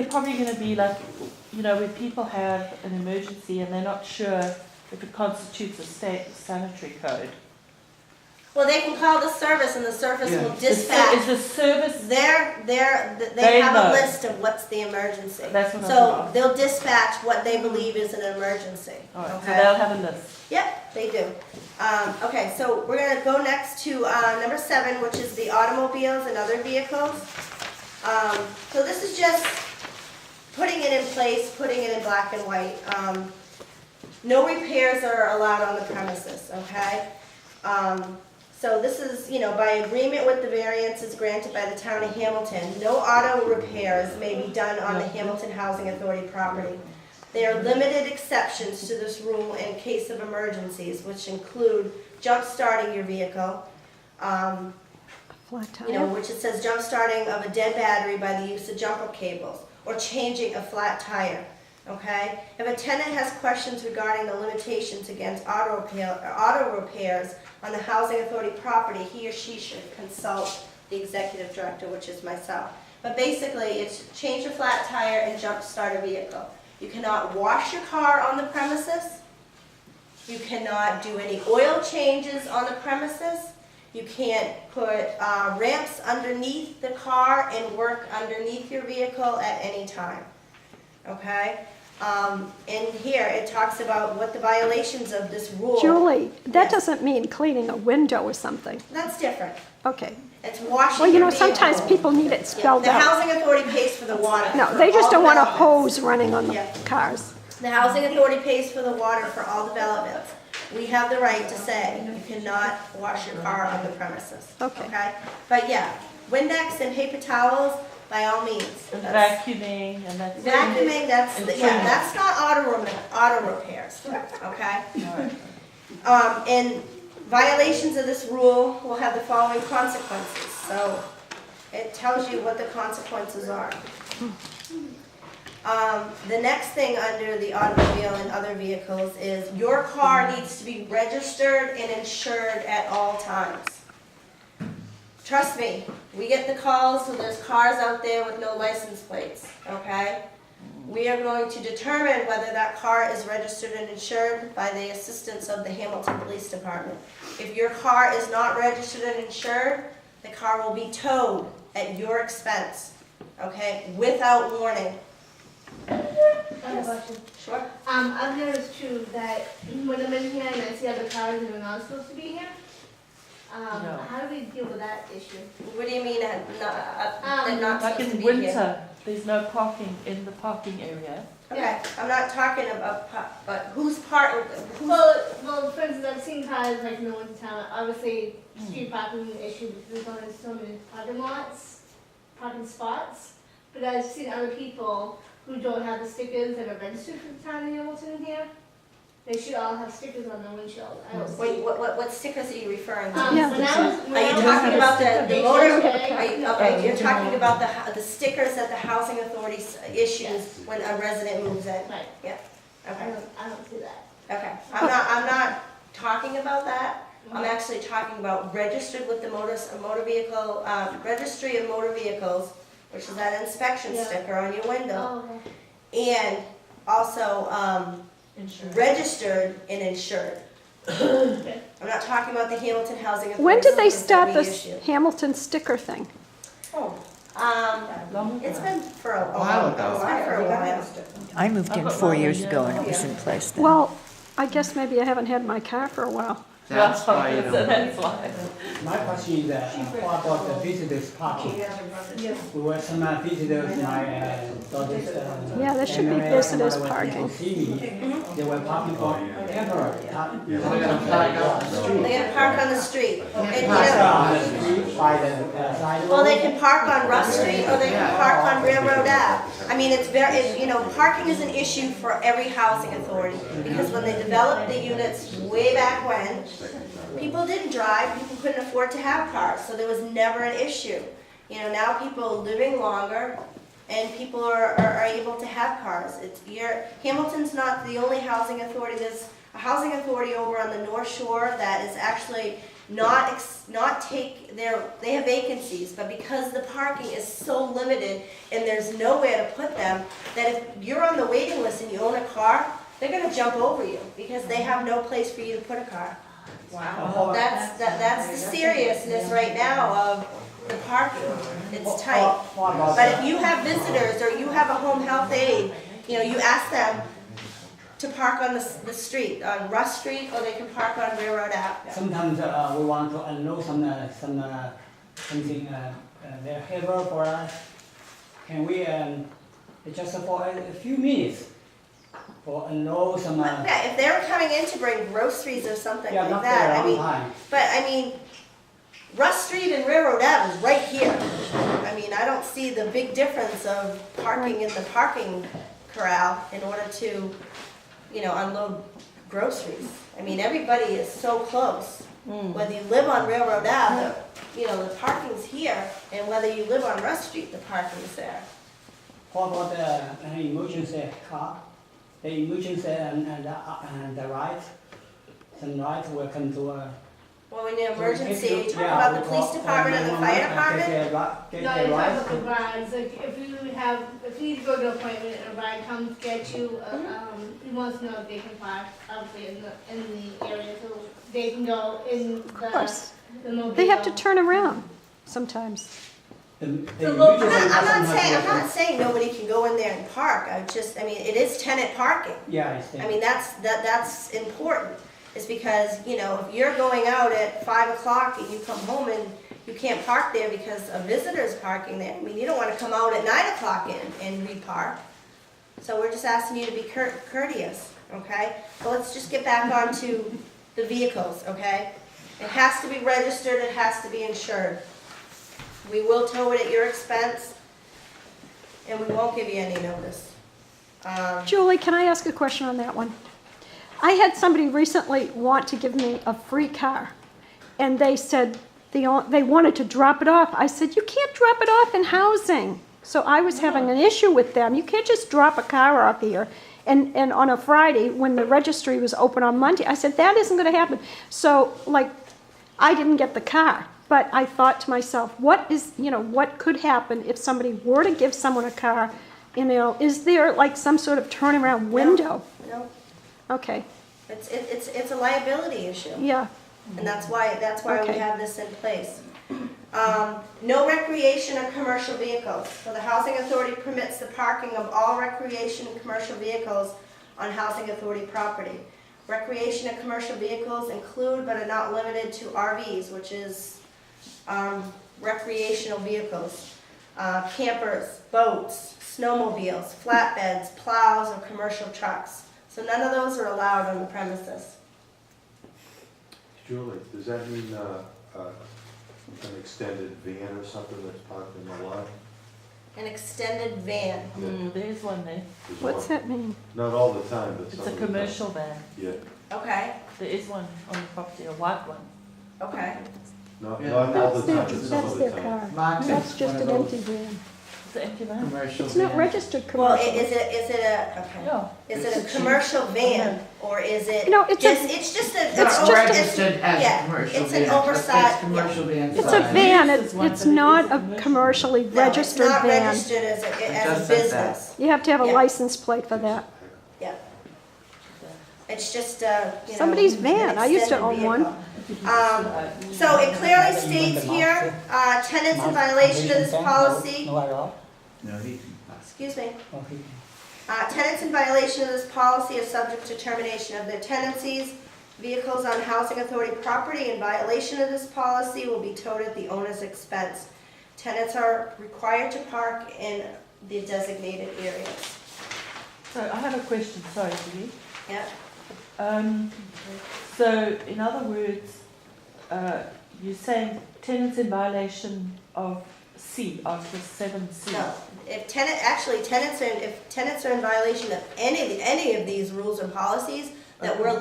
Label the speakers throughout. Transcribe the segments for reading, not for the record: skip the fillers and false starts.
Speaker 1: they're probably going to be like, you know, when people have an emergency and they're not sure if it constitutes a state sanitary code.
Speaker 2: Well, they can call the service and the service will
Speaker 1: Is
Speaker 2: dispatch.
Speaker 1: the service?
Speaker 2: They have
Speaker 1: know.
Speaker 2: a list of what's the emergency.
Speaker 1: That's what I'm
Speaker 2: So
Speaker 1: about.
Speaker 2: they'll dispatch what they believe is an emergency.
Speaker 1: All right, so
Speaker 2: Okay?
Speaker 1: they'll have a list.
Speaker 2: Yep, they do. Okay, so we're gonna go next to number 7, which is the automobiles and other vehicles. So this is just putting it in place, putting it in black and white. No repairs are allowed on the premises, okay? So this is, you know, by agreement with the variances granted by the town of Hamilton, no auto repairs may be done on the Hamilton Housing Authority property. There are limited exceptions to this rule in case of emergencies, which include jump starting your vehicle,
Speaker 3: Flat tire.
Speaker 2: you know, which it says jump starting of a dead battery by the use of jumper cables, or changing a flat tire, okay? If a tenant has questions regarding the limitations against auto repairs on the Housing Authority property, he or she should consult the executive director, which is myself. But basically, it's change a flat tire and jump start a vehicle. You cannot wash your car on the premises. You cannot do any oil changes on the premises. You can't put ramps underneath the car and work underneath your vehicle at any time, okay? In here, it talks about what the violations of this rule.
Speaker 3: Julie, that
Speaker 2: Yes.
Speaker 3: doesn't mean cleaning a window or something.
Speaker 2: That's different.
Speaker 3: Okay.
Speaker 2: It's washing
Speaker 3: Well, you
Speaker 2: your
Speaker 3: know, sometimes
Speaker 2: vehicle.
Speaker 3: people need it
Speaker 2: Yeah,
Speaker 3: spelled
Speaker 2: the
Speaker 3: out.
Speaker 2: Housing Authority pays for the water.
Speaker 3: No,
Speaker 2: for
Speaker 3: they just
Speaker 2: all
Speaker 3: don't want a
Speaker 2: developments.
Speaker 3: hose running on the
Speaker 2: Yeah.
Speaker 3: cars.
Speaker 2: The Housing Authority pays for the water for all developments. We have the right to say you cannot wash your car on the premises.
Speaker 3: Okay.
Speaker 2: But yeah, Windex and paper towels, by all means.
Speaker 1: And
Speaker 2: That's-
Speaker 1: vacuuming and that's.
Speaker 2: Vacuuming,
Speaker 1: And
Speaker 2: yeah,
Speaker 1: cleaning.
Speaker 2: that's not auto repairs, okay?
Speaker 1: All right.
Speaker 2: And violations of this rule will have the following consequences. So it tells you what the consequences are. The next thing under the automobile and other vehicles is your car needs to be registered and insured at all times. Trust me, we get the calls, so there's cars out there with no license plates, okay? We are going to determine whether that car is registered and insured by the assistance of the Hamilton Police Department. If your car is not registered and insured, the car will be towed at your expense, okay, without warning.
Speaker 4: I have a question.
Speaker 2: Sure.
Speaker 4: I've noticed too that when I'm in here and I see other cars that are not supposed to be here,
Speaker 1: No.
Speaker 4: how do we deal with that issue?
Speaker 2: What do you mean, they're not
Speaker 1: Like
Speaker 2: supposed to
Speaker 1: in
Speaker 2: be here?
Speaker 1: winter, there's no parking in the parking area.
Speaker 2: Okay, I'm not talking about, but who's part, who's,
Speaker 4: Well, for instance, I've seen cars like in the wintertime, obviously street parking is an issue because there's only so many parking spots. But I've seen other people who don't have the stickers that are registered for the town of Hamilton here. They should all have stickers on their windshield. I don't see.
Speaker 2: wait, what stickers are you referring to?
Speaker 3: Yeah,
Speaker 4: When I was, when
Speaker 2: Are you
Speaker 4: I was-
Speaker 2: talking about the
Speaker 4: They
Speaker 2: motor,
Speaker 4: should, okay.
Speaker 2: are you, okay, you're talking about the stickers that the housing authority issues when a resident moves in?
Speaker 4: Right, I
Speaker 2: Okay,
Speaker 4: don't see that.
Speaker 2: okay. I'm not talking about that. I'm actually talking about registered with the motor vehicle, registry of motor vehicles, which is that inspection
Speaker 4: Yeah.
Speaker 2: sticker on your window.
Speaker 4: Oh, okay.
Speaker 2: And also,
Speaker 1: Insurance.
Speaker 2: registered and insured. I'm not talking about the Hamilton Housing Authority.
Speaker 3: When did they
Speaker 2: stickers that
Speaker 3: start
Speaker 2: we
Speaker 3: this
Speaker 2: issue.
Speaker 3: Hamilton sticker thing?
Speaker 1: Long ago.
Speaker 2: It's been for a
Speaker 5: While
Speaker 2: while.
Speaker 5: ago.
Speaker 2: It's been for a while.
Speaker 6: I moved in 4 years ago and it was in place then.
Speaker 3: Well, I guess maybe I haven't had my car for a while.
Speaker 5: That's why you
Speaker 1: So
Speaker 5: don't.
Speaker 1: that's why.
Speaker 7: My question is, what about the visitors parking? We were some visitors, my daughters.
Speaker 3: Yeah, there should be
Speaker 7: and
Speaker 3: visitors
Speaker 7: when
Speaker 3: parking.
Speaker 7: people see me, they were parking for ever.
Speaker 2: They're gonna park on the street. And, you
Speaker 7: Park
Speaker 2: know,
Speaker 7: on the street by the sidewalk.
Speaker 2: well, they can park on Rush Street or they can park on Railroad Ave. I mean, you know, parking is an issue for every housing authority because when they developed the units way back when, people didn't drive, people couldn't afford to have cars, so there was never an issue. You know, now people are living longer and people are able to have cars. Hamilton's not the only housing authority. There's a housing authority over on the North Shore that is actually not take they have vacancies, but because the parking is so limited and there's nowhere to put them, that if you're on the waiting list and you own a car, they're gonna jump over you because they have no place for you to put a car.
Speaker 7: Wow.
Speaker 2: That's the seriousness right now of the parking. It's tight.
Speaker 7: What about
Speaker 2: But if you have visitors or you have a home health aide, you know, you ask them to park on the street, on Russ Street, or they can park on Railroad Ave.
Speaker 7: sometimes we want to unload something they're here for us. Can we just for a few minutes for unload some?
Speaker 2: Yeah, if they were coming in to bring groceries or something
Speaker 7: Yeah,
Speaker 2: like
Speaker 7: not
Speaker 2: that,
Speaker 7: there
Speaker 2: I
Speaker 7: all
Speaker 2: mean,
Speaker 7: the time.
Speaker 2: but I mean, Russ Street and Railroad Ave is right here. I mean, I don't see the big difference of parking in the parking corral in order to, you know, unload groceries. I mean, everybody is so close. Whether you live on Railroad Ave, you know, the parking's here, and whether you live on Russ Street, the parking's there.
Speaker 7: What about an emergency car? The emergency and the rides. Some rides will come to.
Speaker 2: Well, when you're emergency,
Speaker 7: Yeah,
Speaker 2: you talk about the
Speaker 7: we
Speaker 2: police
Speaker 7: call-
Speaker 2: department and the fire department?
Speaker 7: Get
Speaker 4: No,
Speaker 7: the
Speaker 4: you're talking
Speaker 7: rides.
Speaker 4: about the rides, like if you need to go to an appointment and a ride comes get you, he wants to know if they can park, obviously, in the area, so they can go in
Speaker 3: Of course.
Speaker 4: the mobile.
Speaker 3: They have to turn around sometimes.
Speaker 7: The
Speaker 2: So, look,
Speaker 7: emergency
Speaker 2: I'm
Speaker 7: doesn't
Speaker 2: not
Speaker 7: have to-
Speaker 2: saying nobody can go in there and park. I mean, it is tenant parking.
Speaker 7: Yeah, I see.
Speaker 2: I mean, that's important. It's because, you know, if you're going out at 5 o'clock and you come home and you can't park there because a visitor's parking there, I mean, you don't wanna come out at 9 o'clock and repark. So we're just asking you to be courteous, okay? But let's just get back onto the vehicles, okay? It has to be registered, it has to be insured. We will tow it at your expense, and we won't give you any notice.
Speaker 3: Julie, can I ask a question on that one? I had somebody recently want to give me a free car, and they said they wanted to drop it off. I said, you can't drop it off in housing. So I was having an issue with them. You can't just drop a car off here. And on a Friday, when the registry was open on Monday, I said, that isn't going to happen. So, like, I didn't get the car. But I thought to myself, what could happen if somebody were to give someone a car? You know, is there like some sort of turnaround window?
Speaker 2: No,
Speaker 3: Okay,
Speaker 2: it's a liability issue.
Speaker 3: yeah,
Speaker 2: And that's why we
Speaker 3: Okay.
Speaker 2: have this in place. No recreation or commercial vehicles. So the Housing Authority permits the parking of all recreation and commercial vehicles on Housing Authority property. Recreation and commercial vehicles include but are not limited to RVs, which is recreational vehicles, campers, boats, snowmobiles, flatbeds, plows, or commercial trucks. So none of those are allowed on the premises.
Speaker 5: Julie, does that mean an extended van or something that's parked in the lot?
Speaker 2: An extended van.
Speaker 1: There's one there.
Speaker 5: There's
Speaker 3: what's
Speaker 5: one.
Speaker 3: that mean?
Speaker 5: Not all the time, but
Speaker 1: It's
Speaker 5: some
Speaker 1: a
Speaker 5: of the time.
Speaker 1: commercial van.
Speaker 5: Yeah,
Speaker 2: Okay,
Speaker 1: There is one on the property, a white one.
Speaker 2: okay.
Speaker 5: not
Speaker 8: Yeah.
Speaker 5: all
Speaker 3: That's
Speaker 5: the
Speaker 3: their,
Speaker 5: time, but some
Speaker 3: that's
Speaker 5: of
Speaker 3: their
Speaker 5: the time.
Speaker 3: car.
Speaker 8: Mark,
Speaker 3: That's
Speaker 8: it's
Speaker 3: just
Speaker 8: one
Speaker 3: an
Speaker 8: of
Speaker 3: empty
Speaker 8: those
Speaker 3: van.
Speaker 1: It's an empty van.
Speaker 8: commercial
Speaker 3: It's not
Speaker 8: vans.
Speaker 3: registered
Speaker 2: Well,
Speaker 3: commercial.
Speaker 2: is it okay.
Speaker 1: Yeah.
Speaker 2: Is it a commercial van or is it
Speaker 3: No, it's a-
Speaker 2: it's just a,
Speaker 8: It's
Speaker 3: just
Speaker 8: not
Speaker 3: a-
Speaker 8: registered as
Speaker 2: yeah,
Speaker 8: a commercial
Speaker 2: it's an
Speaker 8: van. but
Speaker 2: oversized-
Speaker 8: It's commercial van
Speaker 3: It's a
Speaker 8: size.
Speaker 3: van,
Speaker 1: This
Speaker 3: it's,
Speaker 1: is one,
Speaker 3: it's
Speaker 1: but it
Speaker 3: not
Speaker 1: is
Speaker 3: a
Speaker 1: commercial.
Speaker 3: commercially
Speaker 2: No,
Speaker 3: registered
Speaker 2: it's not
Speaker 3: van.
Speaker 2: registered as
Speaker 8: It
Speaker 2: a
Speaker 8: just says that.
Speaker 2: business.
Speaker 3: You have to have a
Speaker 2: Yeah.
Speaker 3: license plate for that.
Speaker 2: Yeah. It's just you know,
Speaker 3: Somebody's van.
Speaker 2: an
Speaker 3: I used to
Speaker 2: extended
Speaker 3: own one.
Speaker 2: vehicle. So it clearly states here, tenants in violation of this policy,
Speaker 7: No at all?
Speaker 8: No, he can.
Speaker 2: excuse me,
Speaker 7: Okay.
Speaker 2: tenants in violation of this policy are subject to termination of their tenancies. Vehicles on Housing Authority property in violation of this policy will be towed at the owner's expense. Tenants are required to park in the designated areas.
Speaker 1: So I have a question, sorry, Julie.
Speaker 2: Yeah,
Speaker 1: So in other words, you're saying tenants in violation of C, Article 7C?
Speaker 2: no, if tenants are in violation of any of these rules or policies that we're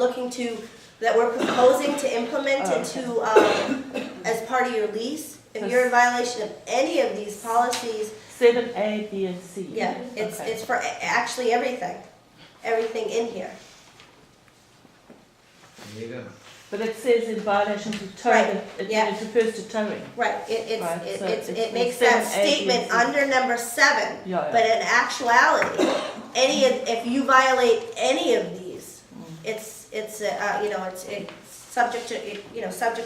Speaker 2: proposing to implement into, as part of your lease, if you're in violation of any of these policies,
Speaker 1: 7A, B, and C?
Speaker 2: yeah, it's
Speaker 1: Okay.
Speaker 2: for actually everything in here.
Speaker 8: There you go.
Speaker 1: But it says in violations of tow,
Speaker 2: Right,
Speaker 1: that it
Speaker 2: yeah.
Speaker 1: refers to towing.
Speaker 2: Right,
Speaker 1: Right, so
Speaker 2: it
Speaker 1: it's
Speaker 2: makes
Speaker 1: seven,
Speaker 2: that
Speaker 1: eight,
Speaker 2: statement
Speaker 1: yes.
Speaker 2: under number 7.
Speaker 1: Yeah,
Speaker 2: But
Speaker 1: yeah.
Speaker 2: in actuality, if you violate any of these, it's subject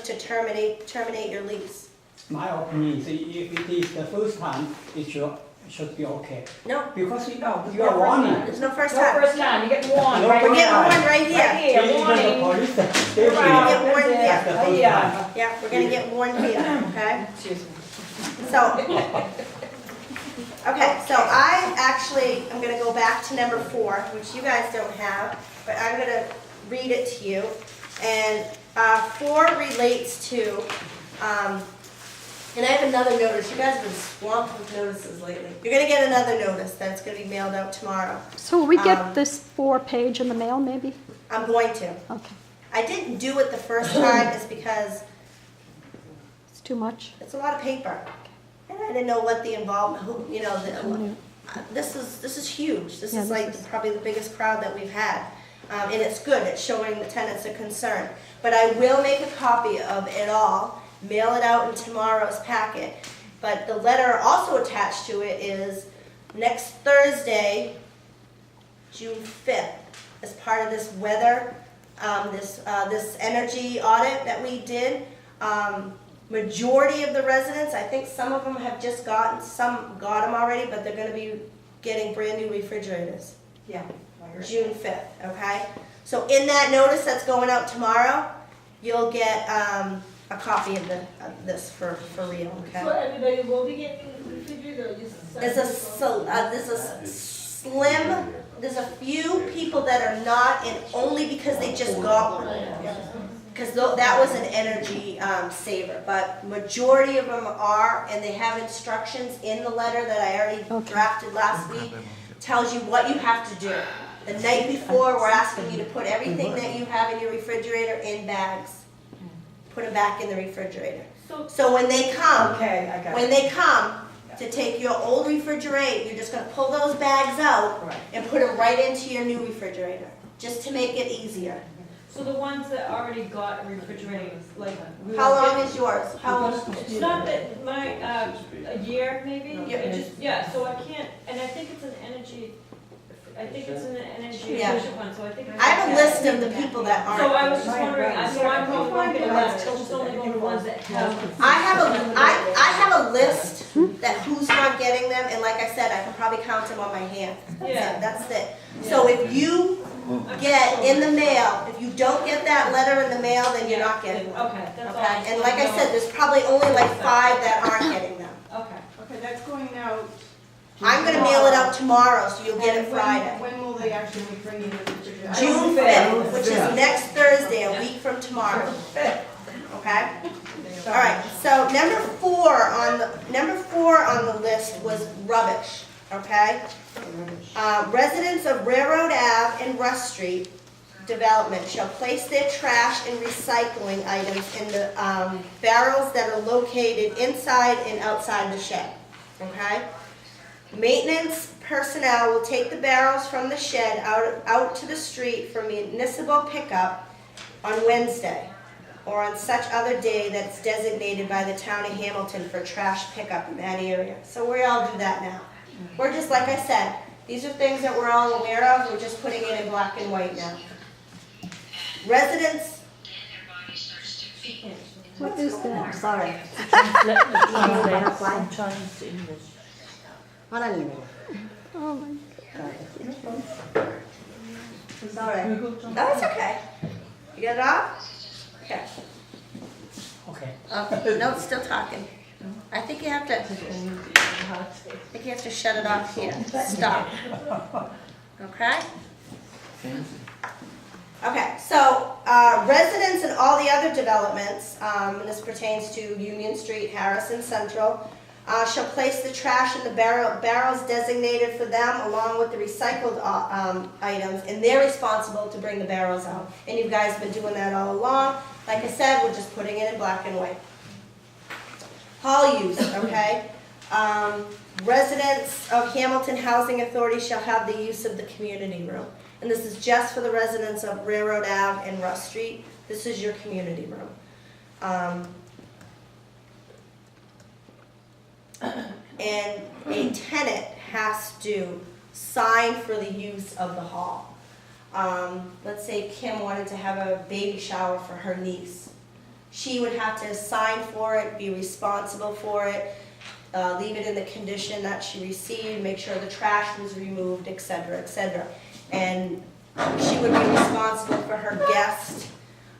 Speaker 2: to terminate your lease.
Speaker 7: My opinion is if it is the first time, it should be okay.
Speaker 2: No,
Speaker 7: Because you are
Speaker 9: first
Speaker 7: warning.
Speaker 9: time.
Speaker 2: there's no first
Speaker 9: No
Speaker 2: time.
Speaker 9: first time, you get warned
Speaker 7: No
Speaker 9: right
Speaker 7: first
Speaker 2: We're getting
Speaker 7: time.
Speaker 2: one right here.
Speaker 9: Right here,
Speaker 7: Even the
Speaker 9: warning.
Speaker 7: police station.
Speaker 9: Wow.
Speaker 2: Get warned here.
Speaker 7: That's the first
Speaker 9: Yeah.
Speaker 7: time.
Speaker 2: Yeah, we're gonna get warned here, okay?
Speaker 9: Excuse me.
Speaker 2: So, okay, so I'm gonna go back to number 4, which you guys don't have, but I'm gonna read it to you. And 4 relates to, and I have another notice. You guys have been swamped with notices lately. You're gonna get another notice that's gonna be mailed out tomorrow.
Speaker 3: So will we get this 4-page in the mail, maybe?
Speaker 2: I'm going to.
Speaker 3: Okay,
Speaker 2: I didn't do it the first time is because
Speaker 3: it's too much.
Speaker 2: it's a lot of paper. And I didn't know what the involvement, this is huge. This
Speaker 3: Yeah,
Speaker 2: is
Speaker 3: this
Speaker 2: like
Speaker 3: is-
Speaker 2: probably the biggest crowd that we've had. And it's good, it's showing the tenants a concern. But I will make a copy of it all, mail it out in tomorrow's packet. But the letter also attached to it is next Thursday, June 5th, as part of this weather, this energy audit that we did. Majority of the residents, I think some of them have just gotten, some got them already, but they're gonna be getting brand new refrigerators.
Speaker 9: Yeah.
Speaker 2: June 5th, okay? So in that notice that's going out tomorrow, you'll get a copy of this for real,
Speaker 4: So
Speaker 2: okay?
Speaker 4: everybody will be getting refrigerator or just some
Speaker 2: There's a
Speaker 4: people?
Speaker 2: slim, there's a few people that are not, and only because they just got one. Because that was an energy saver, but majority of them are, and they have instructions in the letter that I already
Speaker 3: Okay.
Speaker 2: drafted last week, tells you what you have to do. The night before, we're asking you to put everything that you have in your refrigerator in bags. Put them back in the refrigerator. So when they come,
Speaker 9: Okay, I got it.
Speaker 2: when they come to take your old refrigerator, you're just gonna pull those bags out
Speaker 9: Right.
Speaker 2: and put them right into your new refrigerator, just to make it easier.
Speaker 10: So the ones that already got refrigerators, like. we
Speaker 2: How
Speaker 10: will
Speaker 2: long
Speaker 10: get-
Speaker 2: is yours? How long?
Speaker 10: It's not that my, a year maybe,
Speaker 2: Yeah.
Speaker 10: it just, yeah, so I can't, and I think it's an energy, I think it's an energy
Speaker 2: Yeah.
Speaker 10: efficient one, so I think.
Speaker 2: I have a list of the people that
Speaker 10: So I
Speaker 2: aren't.
Speaker 10: was just wondering, so I'm probably not gonna last, I'm just only going to ones that have.
Speaker 2: I have a list that who's not getting them, and like I said, I can probably count them on my hand.
Speaker 10: Yeah.
Speaker 2: That's it. So if you get in the mail, if you don't get that letter in the mail, then you're not getting them.
Speaker 10: Okay, that's all.
Speaker 2: Okay, and like I said, there's probably only like 5 that aren't getting them.
Speaker 10: Okay.
Speaker 9: Okay, that's going out.
Speaker 2: I'm gonna mail it out tomorrow, so you'll get it
Speaker 9: And
Speaker 2: Friday.
Speaker 9: When will they actually be bringing the refrigerator?
Speaker 2: June 5th, which is next Thursday, a week from tomorrow. Okay? All right, so number 4 on the list was rubbish, okay? Residents of Railroad Ave and Russ Street development shall place their trash and recycling items in the barrels that are located inside and outside the shed, okay? Maintenance personnel will take the barrels from the shed out to the street for municipal pickup on Wednesday or on such other day that's designated by the town of Hamilton for trash pickup in that area. So we all do that now. We're just, like I said, these are things that we're all aware of, we're just putting it in black and white now. Residents,
Speaker 3: What is that?
Speaker 1: Sorry. Translate from Chinese to English.
Speaker 3: Oh my,
Speaker 2: sorry.
Speaker 1: Google
Speaker 2: No,
Speaker 1: Translate.
Speaker 2: it's okay. You get it off? Okay.
Speaker 7: Okay.
Speaker 2: No, it's still talking. I think you have to shut it off here. Stop. Okay? Okay, so residents and all the other developments, and this pertains to Union Street, Harrison Central, shall place the trash in the barrels designated for them along with the recycled items, and they're responsible to bring the barrels out. And you guys have been doing that all along. Like I said, we're just putting it in black and white. Hall use, okay? Residents of Hamilton Housing Authority shall have the use of the community room. And this is just for the residents of Railroad Ave and Russ Street. This is your community room. And a tenant has to sign for the use of the hall. Let's say Kim wanted to have a baby shower for her niece. She would have to sign for it, be responsible for it, leave it in the condition that she received, make sure the trash was removed, etc., etc. And she would be responsible for her guest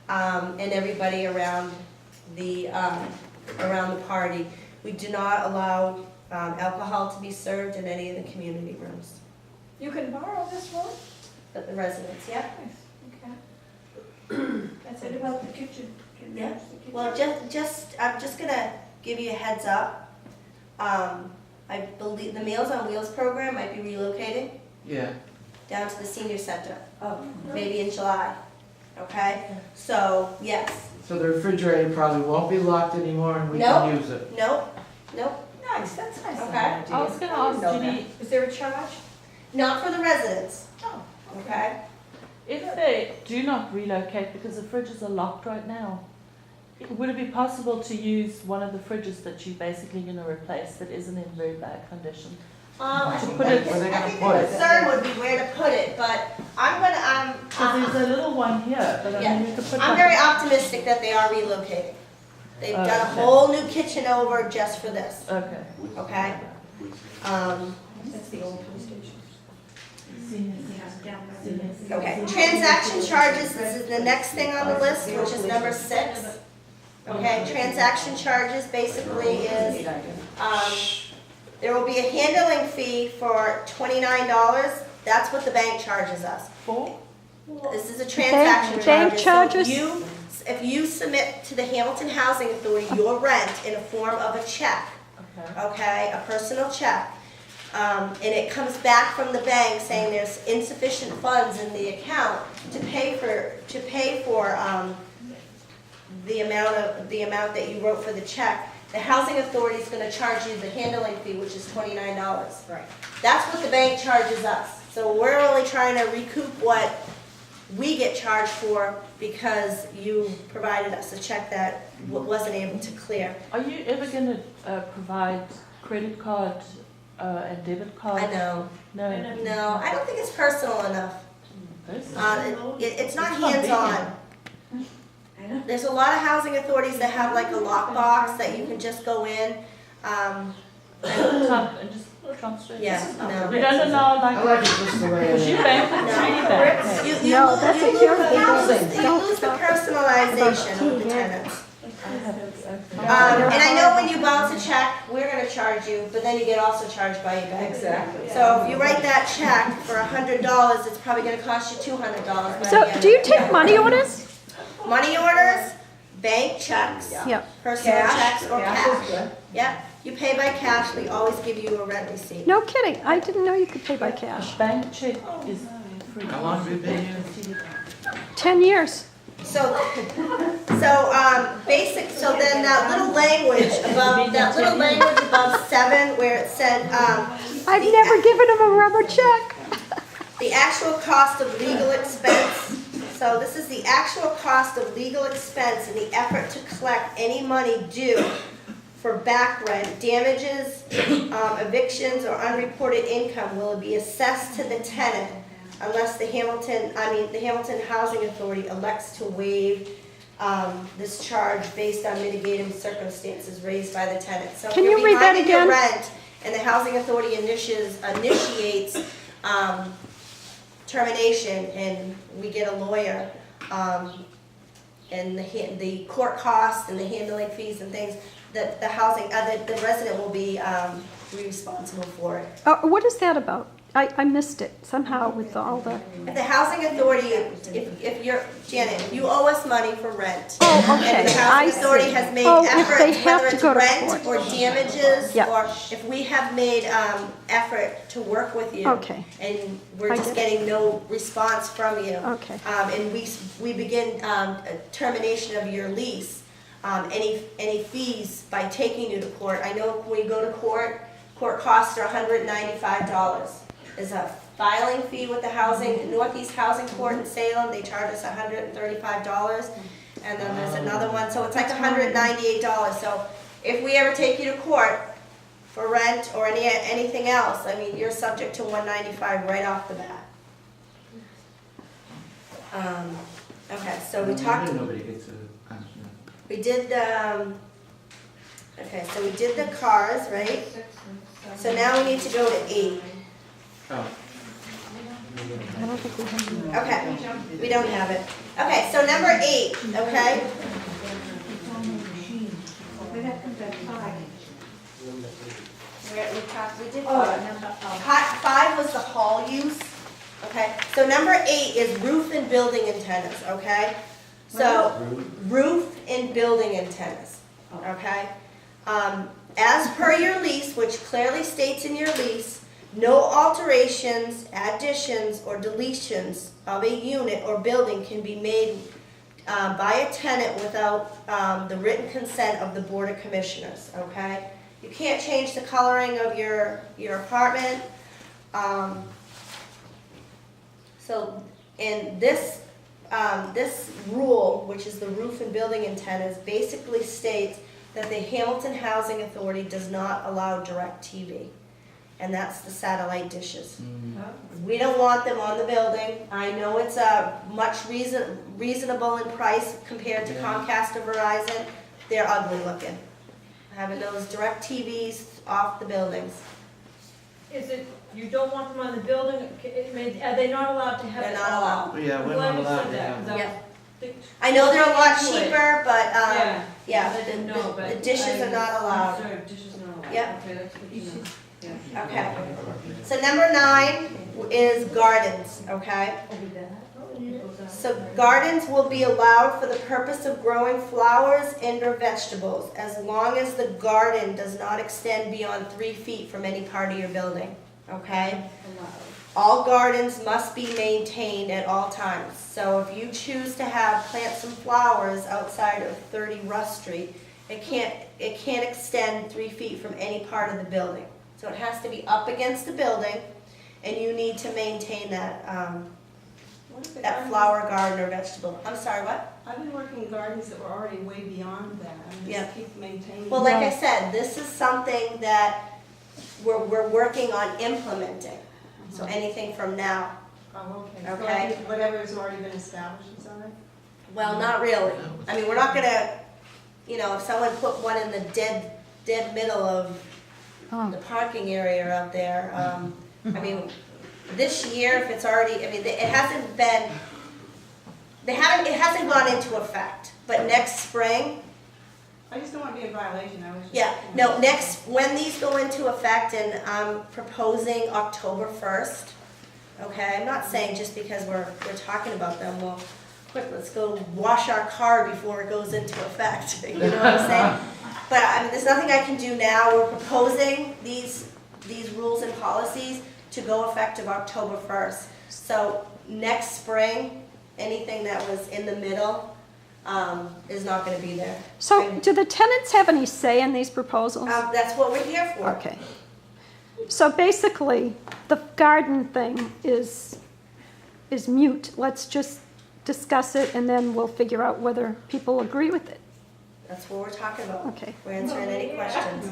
Speaker 2: and everybody around the party. We do not allow alcohol to be served in any of the community rooms.
Speaker 9: You can borrow this room?
Speaker 2: But the residents, yeah.
Speaker 9: Okay. That's it about the kitchen. Can you
Speaker 2: Yeah.
Speaker 9: use the kitchen?
Speaker 2: Well, I'm just gonna give you a heads up. I believe the Meals on Wheels program might be relocating
Speaker 8: Yeah.
Speaker 2: down to the senior center,
Speaker 9: Oh.
Speaker 2: maybe in July. Okay? So, yes.
Speaker 8: So the refrigerator probably won't be locked anymore and we
Speaker 2: Nope.
Speaker 8: can use it.
Speaker 2: Nope, nope,
Speaker 9: Nice, that's nice.
Speaker 2: Okay.
Speaker 1: I was gonna ask Judy,
Speaker 9: Is there a charge?
Speaker 2: not for the residents,
Speaker 9: Oh.
Speaker 2: okay?
Speaker 1: if they do not relocate because the fridges are locked right now, would it be possible to use one of the fridges that you're basically going to replace that isn't in very bad condition?
Speaker 2: I
Speaker 1: To
Speaker 2: think
Speaker 1: put it-
Speaker 8: Where they
Speaker 2: I
Speaker 8: gonna
Speaker 2: think
Speaker 8: put
Speaker 2: the
Speaker 8: it?
Speaker 2: concern would be where to put it, but
Speaker 1: Because there's a little one here, but I mean, you could put
Speaker 2: I'm
Speaker 1: like
Speaker 2: very optimistic that they are relocating. They've done a
Speaker 1: Okay.
Speaker 2: whole new kitchen over just for this,
Speaker 1: Okay.
Speaker 2: okay?
Speaker 9: That's the old police station.
Speaker 2: Okay, transaction charges, this is the next thing on the list, which is number 6. Okay, transaction charges basically is, there will be a handling fee for $29. That's what the bank charges us.
Speaker 1: Four?
Speaker 2: This is a transaction
Speaker 3: Bank
Speaker 2: charges.
Speaker 3: charges?
Speaker 2: So if you submit to the Hamilton Housing Authority your rent in a form of a check,
Speaker 1: Okay.
Speaker 2: okay, a personal check, and it comes back from the bank saying there's insufficient funds in the account to pay for the amount that you wrote for the check, the housing authority is going to charge you the handling fee, which is $29.
Speaker 9: Right.
Speaker 2: That's what the bank charges us. So we're only trying to recoup what we get charged for because you provided us a check that wasn't able to clear.
Speaker 1: Are you ever going to provide credit card and debit card?
Speaker 2: I know.
Speaker 1: No.
Speaker 2: No, I don't think it's personal enough.
Speaker 1: This?
Speaker 2: It's not
Speaker 1: It's convenient.
Speaker 2: hands-on. There's a lot of housing authorities that have like a lockbox that you can just go in.
Speaker 1: And just transfer.
Speaker 2: Yeah, no.
Speaker 1: We don't allow
Speaker 8: I
Speaker 1: like.
Speaker 8: like it just the way it
Speaker 1: Because you
Speaker 8: is.
Speaker 1: bank, it's really bad.
Speaker 3: No, that's a huge
Speaker 2: You lose the personalization of the tenants.
Speaker 1: Okay.
Speaker 2: And I know when you bounce a check, we're gonna charge you, but then you get also charged by your bank.
Speaker 9: Exactly.
Speaker 2: So if you write that check for $100, it's probably gonna cost you $200.
Speaker 3: So, do you take money orders?
Speaker 2: Money orders, bank checks,
Speaker 3: Yep.
Speaker 2: personal checks, or
Speaker 9: Cash is
Speaker 2: cash.
Speaker 9: good.
Speaker 2: Yep, you pay by cash, we always give you a rent receipt.
Speaker 3: No kidding, I didn't know you could pay by cash.
Speaker 1: Bank check is free.
Speaker 8: How long have you been here?
Speaker 3: 10 years.
Speaker 2: So then that little language above 7 where it said,
Speaker 3: I've never given him a rubber check.
Speaker 2: the actual cost of legal expense. So this is the actual cost of legal expense in the effort to collect any money due for back rent, damages, evictions, or unreported income will be assessed to the tenant unless the Hamilton Housing Authority elects to waive this charge based on mitigating circumstances raised by the tenant. So
Speaker 3: Can
Speaker 2: if you're
Speaker 3: you read that
Speaker 2: behind in your
Speaker 3: again?
Speaker 2: rent and the Housing Authority initiates termination and we get a lawyer, and the court costs and the handling fees and things, that the resident will be responsible for it.
Speaker 3: What is that about? I missed it somehow with all the,
Speaker 2: If the housing authority, if you're, Janet, if you owe us money for rent,
Speaker 3: oh, okay,
Speaker 2: and the
Speaker 3: I
Speaker 2: housing authority
Speaker 3: see.
Speaker 2: has made
Speaker 3: Oh, if
Speaker 2: effort,
Speaker 3: they have
Speaker 2: whether
Speaker 3: to
Speaker 2: it's
Speaker 3: go to
Speaker 2: rent
Speaker 3: court.
Speaker 2: or damages,
Speaker 3: Yep.
Speaker 2: or if we have made effort to work with you,
Speaker 3: Okay.
Speaker 2: and we're
Speaker 3: I
Speaker 2: just
Speaker 3: get it.
Speaker 2: getting no response from you,
Speaker 3: Okay.
Speaker 2: and we begin termination of your lease, any fees by taking you to court. I know when you go to court, court costs are $195. There's a filing fee with the housing, Northeast Housing Court in Salem, they charge us $135. And then there's another one, so it's like $198. So if we ever take you to court for rent or anything else, I mean, you're subject to $195 right off the bat. Okay, so we talked.
Speaker 8: Nobody gets a punch.
Speaker 2: We did okay, so we did the cars, right? So now we need to go to 8.
Speaker 8: Oh.
Speaker 3: I don't think we have.
Speaker 2: Okay, we don't have it. Okay, so number 8, okay? We did 5 was the hall use, okay? So number 8 is roof and building antennas, okay? So, roof and building antennas, okay? As per your lease, which clearly states in your lease, no alterations, additions, or deletions of a unit or building can be made by a tenant without the written consent of the Board of Commissioners, okay? You can't change the coloring of your apartment. So, in this rule, which is the roof and building antennas, basically states that the Hamilton Housing Authority does not allow direct TV. And that's the satellite dishes. We don't want them on the building. I know it's much reasonable in price compared to Comcast or Verizon. They're ugly looking. Having those direct TVs off the buildings.
Speaker 10: Is it, you don't want them on the building, are they not allowed to have?
Speaker 2: They're not allowed.
Speaker 8: Yeah, we're not allowed to have them.
Speaker 2: Yeah. I know they're a lot
Speaker 10: Into it.
Speaker 2: cheaper, but
Speaker 10: Yeah, I didn't know, but.
Speaker 2: the dishes are not allowed.
Speaker 10: Sorry, dishes not allowed.
Speaker 2: Yep.
Speaker 10: Okay, that's good to know.
Speaker 2: Okay. So number 9 is gardens, okay? So gardens will be allowed for the purpose of growing flowers and or vegetables as long as the garden does not extend beyond 3 feet from any part of your building, okay? All gardens must be maintained at all times. So if you choose to plant some flowers outside of 30 Russ Street, it can't extend 3 feet from any part of the building. So it has to be up against the building, and you need to maintain that flower garden or vegetable. I'm sorry, what?
Speaker 9: I've been working in gardens that were already way beyond that. I
Speaker 2: Yeah.
Speaker 9: just keep maintaining.
Speaker 2: Well, like I said, this is something that we're working on implementing. So anything from now.
Speaker 9: Oh, okay. So
Speaker 2: Okay.
Speaker 9: whatever has already been established is all right?
Speaker 2: Well, not really. I mean, we're not gonna, if someone put one in the dead middle of the parking area out there, I mean, this year, if it's already, it hasn't been, it hasn't gone into effect, but next spring,
Speaker 9: I just don't want to be in violation, I was just.
Speaker 2: yeah, no, when these go into effect, and I'm proposing October 1st, okay, I'm not saying just because we're talking about them, well, quick, let's go wash our car before it goes into effect, you know what I'm saying? But, there's nothing I can do now, we're proposing these rules and policies to go effective October 1st. So, next spring, anything that was in the middle, is not gonna be there.
Speaker 3: So do the tenants have any say in these proposals?
Speaker 2: That's what we're here for.
Speaker 3: Okay. So basically, the garden thing is mute. Let's just discuss it and then we'll figure out whether people agree with it.
Speaker 2: That's what we're talking about.
Speaker 3: Okay.
Speaker 2: We're answering any questions.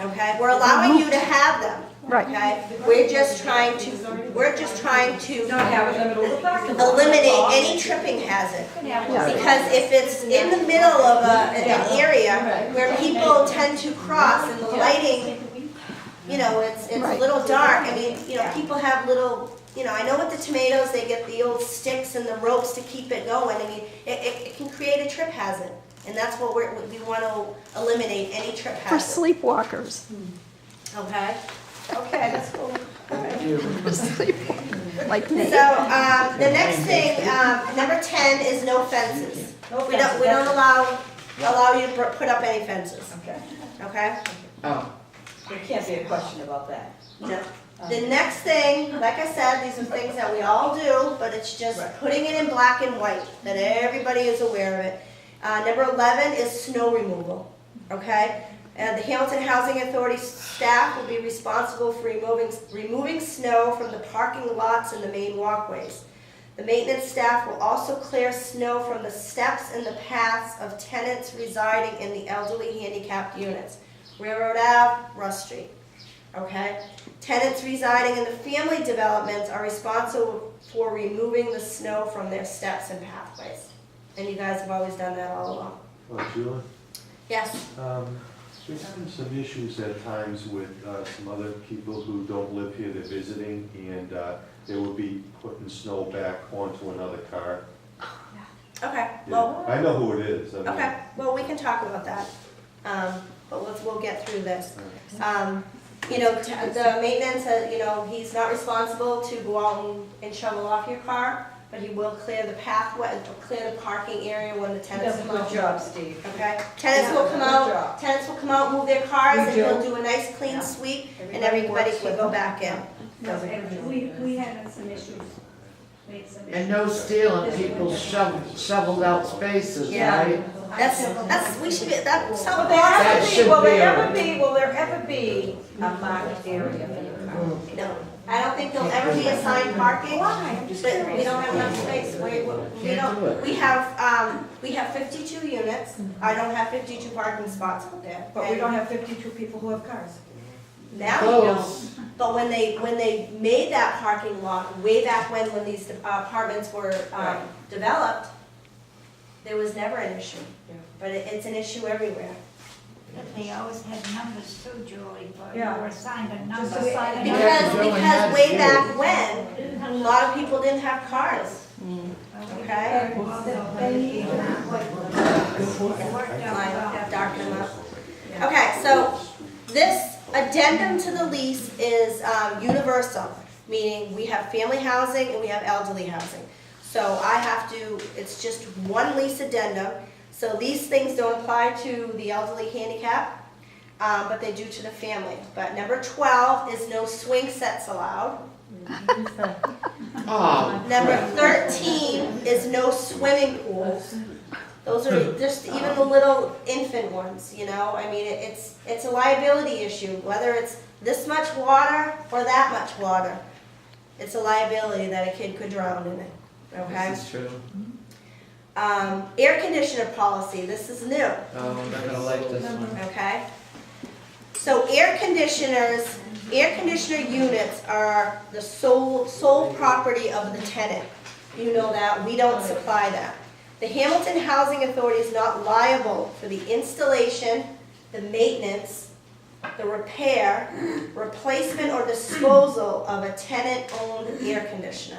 Speaker 2: Okay, we're allowing you to have them.
Speaker 3: Right.
Speaker 2: Okay, we're just trying to eliminate any tripping hazard. Because if it's in the middle of an area where people tend to cross and the lighting, it's a little dark. People have little, I know with the tomatoes, they get the old sticks and the ropes to keep it going. It can create a trip hazard. And that's what we want to eliminate, any trip
Speaker 3: For
Speaker 2: hazard.
Speaker 3: sleepwalkers.
Speaker 2: Okay?
Speaker 9: Okay, that's cool.
Speaker 3: Like me.
Speaker 2: So, the next thing, number 10 is no fences. We don't allow you to put up any fences,
Speaker 9: Okay.
Speaker 2: okay?
Speaker 8: Oh.
Speaker 9: There can't be a question about that.
Speaker 2: No. The next thing, like I said, these are things that we all do, but it's just putting it in black and white, that everybody is aware of it. Number 11 is snow removal, okay? The Hamilton Housing Authority staff will be responsible for removing snow from the parking lots and the main walkways. The maintenance staff will also clear snow from the steps and the paths of tenants residing in the elderly handicapped units. Railroad Ave, Russ Street. Okay? Tenants residing in the family developments are responsible for removing the snow from their steps and pathways. And you guys have always done that all along.
Speaker 5: Oh, Sheila?
Speaker 2: Yes?
Speaker 5: We're having some issues at times with some other people who don't live here, they're visiting, and they will be putting snow back onto another car.
Speaker 2: Okay,
Speaker 5: Yeah,
Speaker 2: well,
Speaker 5: I know who it is. I mean,
Speaker 2: okay, well, we can talk about that. But we'll get through this. You know, the maintenance, you know, he's not responsible to go out and shovel off your car, but he will clear the pathway, clear the parking area when the tenants come out.
Speaker 9: Good job, Steve.
Speaker 2: Okay, tenants will come out, move their cars, and he'll do a nice clean sweep, and everybody can go back in.
Speaker 11: We had some issues.
Speaker 8: And no stealing people's shoveled out spaces,
Speaker 2: Yeah.
Speaker 8: right?
Speaker 2: That's, we should be, that's so
Speaker 9: Will there
Speaker 8: That
Speaker 9: ever be,
Speaker 8: should
Speaker 9: will
Speaker 8: be
Speaker 9: there
Speaker 8: a-
Speaker 9: ever be, will there ever be a marked area for your car?
Speaker 2: No, I don't think there'll ever be assigned parking.
Speaker 9: Why? I'm just
Speaker 2: But
Speaker 9: curious.
Speaker 2: we don't have enough space, we have 52 units, I don't have 52 parking spots out there.
Speaker 9: But we don't have 52 people who have cars.
Speaker 2: Now we don't,
Speaker 8: Close.
Speaker 2: but when they made that parking lot, way back when these apartments were developed, there was never an issue.
Speaker 9: Yeah.
Speaker 2: But it's an issue everywhere.
Speaker 11: But they always had numbers too, Julie, but
Speaker 9: Yeah.
Speaker 11: you were assigned a number.
Speaker 9: Just assign a number.
Speaker 2: Because way back when, a lot of people didn't have cars, okay?
Speaker 11: Well, they need that. It worked out well.
Speaker 2: Darken them up. Okay, so this addendum to the lease is universal, meaning we have family housing and we have elderly housing. So I have to, it's just one lease addendum. So these things don't apply to the elderly handicap, but they do to the family. But number 12 is no swing sets allowed.
Speaker 8: Oh,
Speaker 2: Number 13 is no swimming pools. Those are just even the little infant ones, you know? I mean, it's a liability issue, whether it's this much water or that much water. It's a liability that a kid could drown in it, okay?
Speaker 8: this is true.
Speaker 2: Air conditioner policy, this is new,
Speaker 8: Oh, I'm not gonna like this one.
Speaker 2: okay? So air conditioner units are the sole property of the tenant. You know that, we don't supply that. The Hamilton Housing Authority is not liable for the installation, the maintenance, the repair, replacement, or disposal of a tenant-owned air conditioner.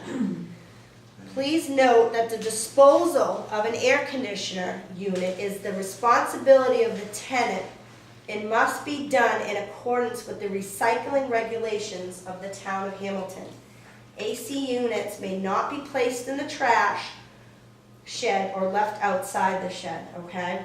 Speaker 2: Please note that the disposal of an air conditioner unit is the responsibility of the tenant and must be done in accordance with the recycling regulations of the town of Hamilton. AC units may not be placed in the trash shed or left outside the shed, okay?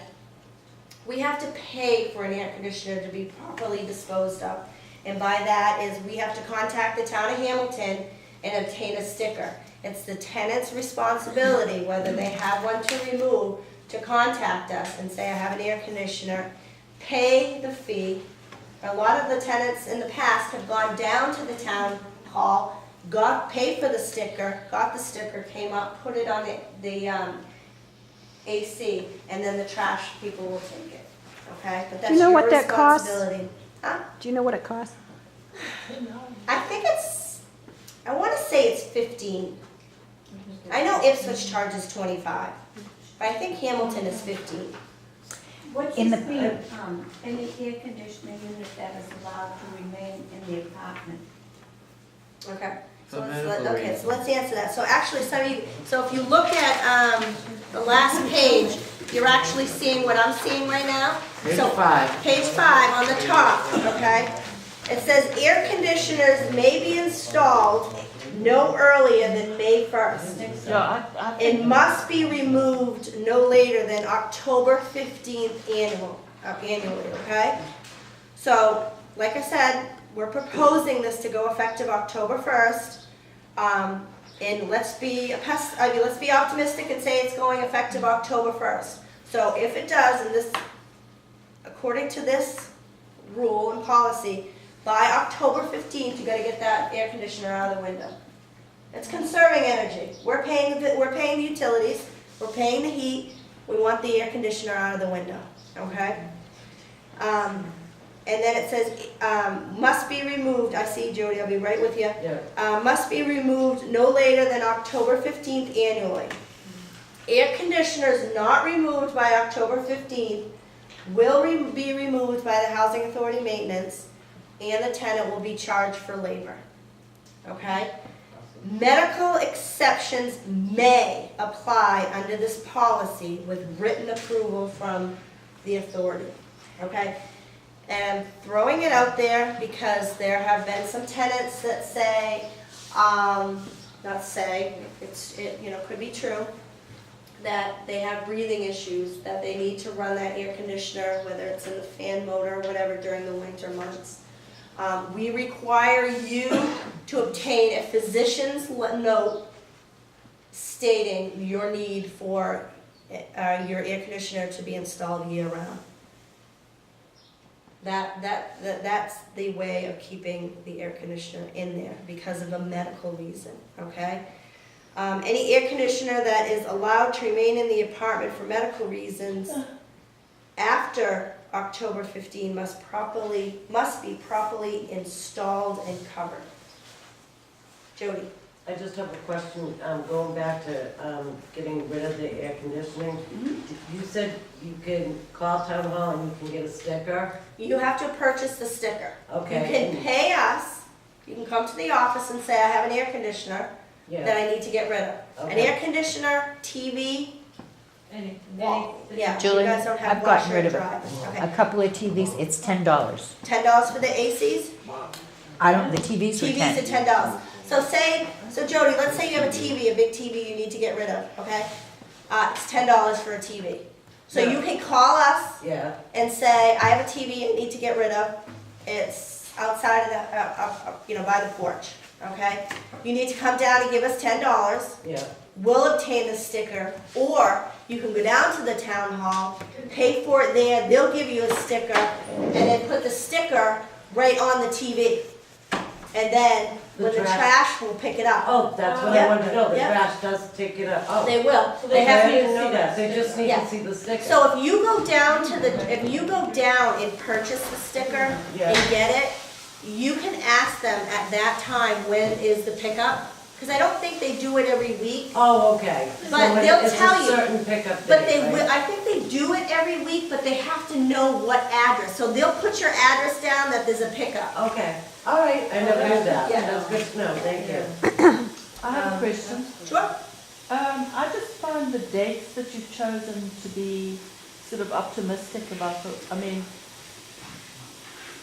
Speaker 2: We have to pay for an air conditioner to be properly disposed of. And by that is we have to contact the town of Hamilton and obtain a sticker. It's the tenant's responsibility, whether they have one to remove, to contact us and say, I have an air conditioner, pay the fee. A lot of the tenants in the past have gone down to the town hall, paid for the sticker, got the sticker, came up, put it on the AC, and then the trash people will take it, okay? But
Speaker 3: Do
Speaker 2: that's
Speaker 3: you know
Speaker 2: your
Speaker 3: what that costs?
Speaker 2: responsibility. Huh?
Speaker 3: Do you know what it costs?
Speaker 2: I think I want to say it's 15. I know Ipswich charges 25, but I think Hamilton is 15.
Speaker 11: What's
Speaker 6: In
Speaker 11: the
Speaker 6: the-
Speaker 11: speed, any air conditioning unit that is allowed to remain in the apartment?
Speaker 2: Okay.
Speaker 8: For
Speaker 2: So
Speaker 8: medical
Speaker 2: so let's answer that. So actually, some of you, so if you look at the last page, you're actually seeing what I'm seeing right now.
Speaker 8: Page
Speaker 2: So
Speaker 8: 5.
Speaker 2: Page 5 on the top, okay? It says air conditioners may be installed no earlier than May 1st.
Speaker 1: Yeah, I think.
Speaker 2: It must be removed no later than October 15th annually, okay? So, like I said, we're proposing this to go effective October 1st. And let's be optimistic and say it's going effective October 1st. So if it does, and this, according to this rule and policy, by October 15th, you gotta get that air conditioner out of the window. It's conserving energy. We're paying the utilities, we're paying the heat, we want the air conditioner out of the window, okay? And then it says, must be removed, I see Jody, I'll be right with you. Must be removed no later than October 15th annually. Air conditioners not removed by October 15th will be removed by the Housing Authority maintenance, and the tenant will be charged for labor, okay? Medical exceptions may apply under this policy with written approval from the authority, okay? And I'm throwing it out there because there have been some tenants that say, could be true, that they have breathing issues, that they need to run that air conditioner, whether it's in the fan motor or whatever, during the winter months. We require you to obtain a physician's note stating your need for your air conditioner to be installed year-round. That's the way of keeping the air conditioner in there because of a medical reason, okay? Any air conditioner that is allowed to remain in the apartment for medical reasons after October 15 must be properly installed and covered. Jody.
Speaker 12: I just have a question, going back to getting rid of the air conditioning. You said you can call town hall and you can get a sticker?
Speaker 2: You have to purchase the sticker.
Speaker 12: Okay.
Speaker 2: You can pay us, you can come to the office and say, I have an air conditioner that I need to get rid of. An
Speaker 12: Okay.
Speaker 2: air conditioner, TV, yeah,
Speaker 6: Julie,
Speaker 2: you guys don't have
Speaker 6: I've gotten
Speaker 2: washer
Speaker 6: rid
Speaker 2: and
Speaker 6: of it.
Speaker 2: dryers.
Speaker 6: A
Speaker 2: Okay.
Speaker 6: couple of TVs, it's $10.
Speaker 2: $10 for the ACs?
Speaker 6: The TVs were
Speaker 2: TVs
Speaker 6: 10.
Speaker 2: are $10. So Jody, let's say you have a TV, a big TV you need to get rid of, okay? It's $10 for a TV. So you can call us and say, I have a TV I need to get rid of. It's outside of the, by the porch, okay? You need to come down and give us $10.
Speaker 12: Yeah.
Speaker 2: We'll obtain the sticker, or you can go down to the town hall, pay for it there, they'll give you a sticker, and then put the sticker right on the TV. And then when the trash will pick it up.
Speaker 12: Oh, that's what I wanted to know, the trash does take it up. Oh.
Speaker 2: They will.
Speaker 12: So
Speaker 2: They have to
Speaker 12: didn't
Speaker 2: see
Speaker 12: know
Speaker 2: that.
Speaker 12: They just need to see the sticker.
Speaker 2: So if you go down and purchase the sticker and get it, you can ask them at that time when is the pickup. Because I don't think they do it every week.
Speaker 12: Oh, okay.
Speaker 2: But they'll tell you.
Speaker 12: It's a certain pickup
Speaker 2: But
Speaker 12: date,
Speaker 2: they
Speaker 12: right?
Speaker 2: will, I think they do it every week, but they have to know what address. So they'll put your address down that there's a pickup.
Speaker 12: Okay, all right, I never knew that.
Speaker 2: Yeah.
Speaker 12: That's good to know, thank you.
Speaker 1: I have a question.
Speaker 2: Sure.
Speaker 1: I just find the dates that you've chosen to be sort of optimistic about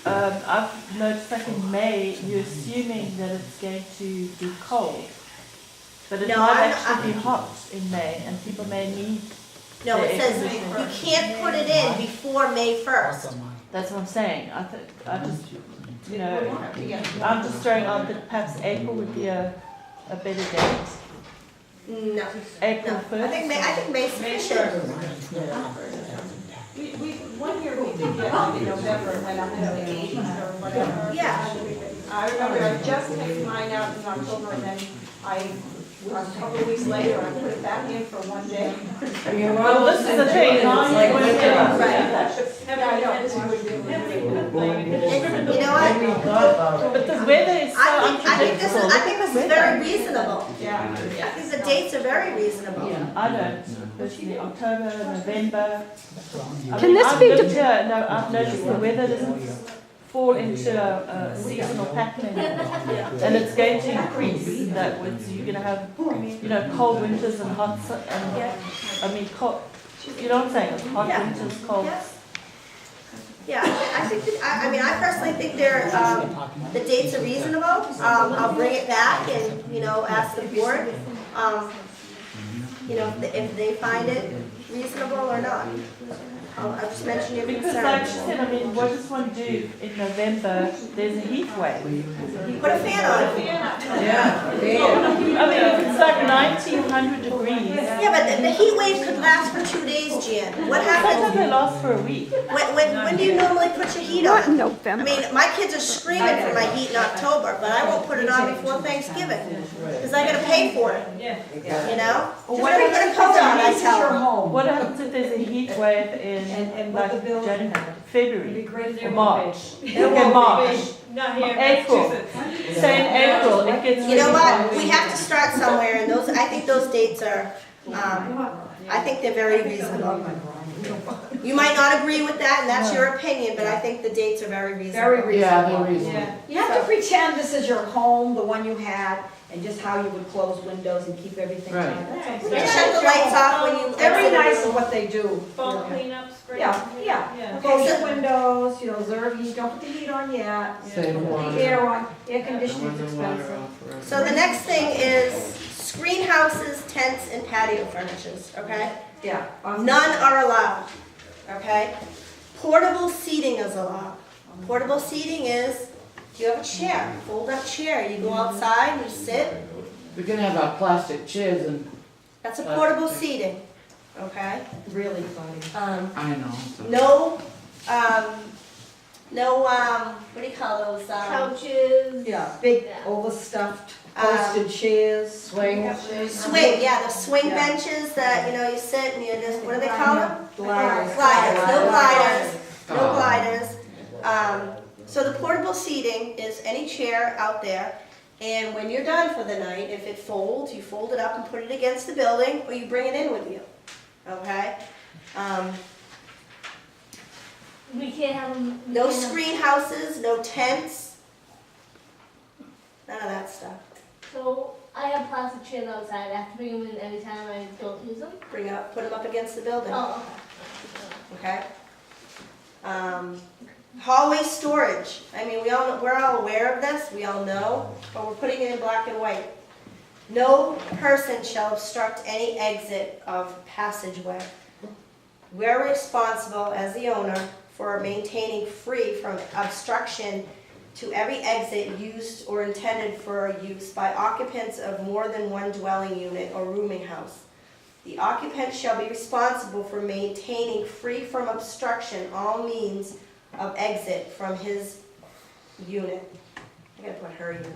Speaker 1: I've noticed like in May, you're assuming that it's going to be cold. But it might actually be hot in May and people may need
Speaker 2: No,
Speaker 1: the
Speaker 2: it
Speaker 1: air
Speaker 2: says
Speaker 1: conditioning.
Speaker 2: you can't put it in before May 1st.
Speaker 1: That's what I'm saying. I'm just throwing out that perhaps April would be a better date.
Speaker 2: No.
Speaker 1: April
Speaker 2: No.
Speaker 1: 1st.
Speaker 2: I think May's sufficient.
Speaker 9: One year we did get like in November, it went up to the 80s or whatever.
Speaker 2: Yeah.
Speaker 9: I remember I just picked mine out in October and then a couple of weeks later, I put it back in for one day.
Speaker 1: Well, this is the thing.
Speaker 12: It's like winter.
Speaker 9: I know, this would be.
Speaker 2: You know what?
Speaker 1: But the weather is so unpredictable.
Speaker 2: I think this is very reasonable.
Speaker 9: Yeah.
Speaker 2: I think the dates are very reasonable.
Speaker 1: I don't. Personally, October, November.
Speaker 3: Can this be
Speaker 1: I've noticed the weather doesn't fall into a seasonal pattern anymore. And it's going to increase that with, you're going to have, cold winters and hot, cold, you know what I'm saying? It's hot winters, cold.
Speaker 2: Yeah, I think, I personally think the dates are reasonable. I'll bring it back and, ask the board, if they find it reasonable or not. I'll just mention your
Speaker 1: Because like
Speaker 2: concerns.
Speaker 1: you said, what does one do in November? There's a heat wave.
Speaker 2: Put a fan on it.
Speaker 12: Yeah.
Speaker 1: If it's like 1900 degrees.
Speaker 2: Yeah, but the heat wave could last for 2 days, Jan. What
Speaker 1: Sometimes
Speaker 2: happens?
Speaker 1: they last for a week.
Speaker 2: When do you normally put your heat
Speaker 3: Not in
Speaker 2: on?
Speaker 3: November.
Speaker 2: I mean, my kids are screaming for my heat in October, but I won't put it on before Thanksgiving, because I gotta pay for it,
Speaker 10: Yeah.
Speaker 2: you know? Just
Speaker 9: What
Speaker 2: put a
Speaker 9: happens
Speaker 2: coat
Speaker 9: if
Speaker 2: on, I
Speaker 9: this is
Speaker 2: tell
Speaker 9: your
Speaker 2: them.
Speaker 9: home?
Speaker 1: What happens if there's a heat wave in
Speaker 9: And
Speaker 1: like
Speaker 9: what the bill-
Speaker 1: January,
Speaker 9: It'd be
Speaker 1: February,
Speaker 9: great
Speaker 1: or March?
Speaker 10: It
Speaker 1: Okay,
Speaker 10: won't
Speaker 1: March.
Speaker 10: be. Not here in
Speaker 1: April.
Speaker 10: Massachusetts.
Speaker 1: Say in April, it gets.
Speaker 2: You know
Speaker 1: really
Speaker 2: what,
Speaker 1: hot.
Speaker 2: we have to start somewhere, and those, I think those dates are, I think they're very reasonable. You might not agree with that, and that's your opinion, but I think the dates are very reasonable.
Speaker 9: Very
Speaker 8: Yeah,
Speaker 9: reasonable.
Speaker 8: they're reasonable.
Speaker 10: Yeah.
Speaker 9: You have to pretend this is your home, the one you had, and just how you would close windows and keep everything
Speaker 8: Right.
Speaker 9: done. That's all.
Speaker 2: You shut the lights off when you.
Speaker 9: Very nice of what they do.
Speaker 10: Fall cleanup, spring.
Speaker 9: Yeah, yeah.
Speaker 10: Yeah.
Speaker 9: Close your windows, you know, reserve heat, don't put the heat on yet.
Speaker 8: Save
Speaker 9: Put
Speaker 8: water.
Speaker 9: the air on, air conditioning's
Speaker 8: Turn the water
Speaker 9: expensive.
Speaker 8: off forever.
Speaker 2: So the next thing is greenhouses, tents, and patio furnitures, okay?
Speaker 9: Yeah.
Speaker 2: None are allowed, okay? Portable seating is allowed. Portable seating is, you have a chair, fold up chair, you go outside, you sit,
Speaker 8: We can have our plastic chairs and,
Speaker 2: that's a portable seating, okay?
Speaker 9: Really funny.
Speaker 8: I know. so-
Speaker 2: No, what do you call those?
Speaker 4: Couches.
Speaker 9: Yeah, big overstuffed posted chairs.
Speaker 8: Swings.
Speaker 2: Swing, yeah, the swing
Speaker 9: Yeah.
Speaker 2: benches that, you know, you sit and you just, what do they call them?
Speaker 9: Gliders.
Speaker 2: Gliders, no gliders, no
Speaker 8: Oh.
Speaker 2: gliders. So the portable seating is any chair out there, and when you're done for the night, if it folds, you fold it up and put it against the building, or you bring it in with you, okay?
Speaker 4: We can't have them. we
Speaker 2: No
Speaker 4: can't have-
Speaker 2: screen houses, no tents, none of that stuff.
Speaker 4: So I have plastic chairs outside. I have to bring them in every time I don't use them.
Speaker 2: Bring up, put them up against the building,
Speaker 4: Oh, okay.
Speaker 2: okay? Hallway storage, I mean, we're all aware of this, we all know, but we're putting it in black and white. No person shall obstruct any exit of passageway. We're responsible as the owner for maintaining free from obstruction to every exit used or intended for use by occupants of more than one dwelling unit or rooming house. The occupant shall be responsible for maintaining free from obstruction all means of exit from his unit. I gotta put her unit,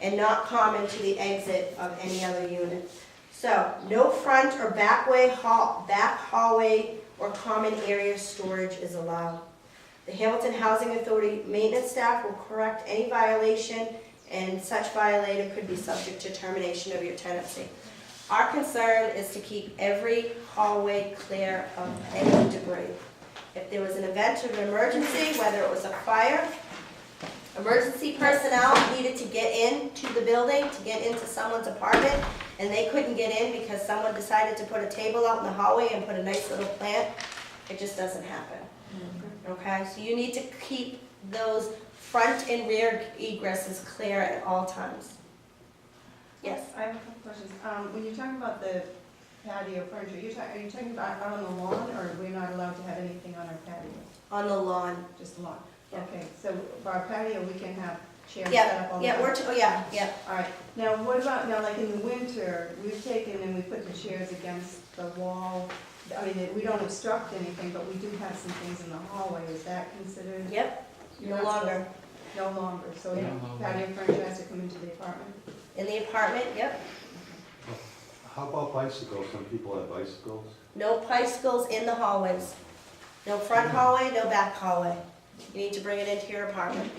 Speaker 2: and not common to the exit of any other unit. So, no front or back hallway or common area storage is allowed. The Hamilton Housing Authority maintenance staff will correct any violation, and such violator could be subject to termination of your tenancy. Our concern is to keep every hallway clear of any debris. If there was an event or an emergency, whether it was a fire, emergency personnel needed to get into the building, to get into someone's apartment, and they couldn't get in because someone decided to put a table out in the hallway and put a nice little plant, it just doesn't happen. Okay, so you need to keep those front and rear egresses clear at all times. Yes?
Speaker 13: I have a couple questions. When you're talking about the patio furniture, are you talking about out on the lawn, or we're not allowed to have anything on our patio?
Speaker 2: On the lawn.
Speaker 13: Just the lawn?
Speaker 2: Yeah.
Speaker 13: Okay, so for our patio, we can have chairs set up on the.
Speaker 2: Yeah, yeah.
Speaker 13: All right, now what about, now like in the winter, we've taken and we put the chairs against the wall. I mean, we don't obstruct anything, but we do have some things in the hallway. Is that considered?
Speaker 2: Yep,
Speaker 13: You're
Speaker 2: no
Speaker 13: not
Speaker 2: longer.
Speaker 13: supposed- No longer, so
Speaker 8: No
Speaker 13: your
Speaker 8: longer.
Speaker 13: patio furniture has to come into the apartment?
Speaker 2: In the apartment, yep.
Speaker 5: How about bicycles? Some people have bicycles.
Speaker 2: No bicycles in the hallways. No front hallway, no back hallway. You need to bring it into your apartment.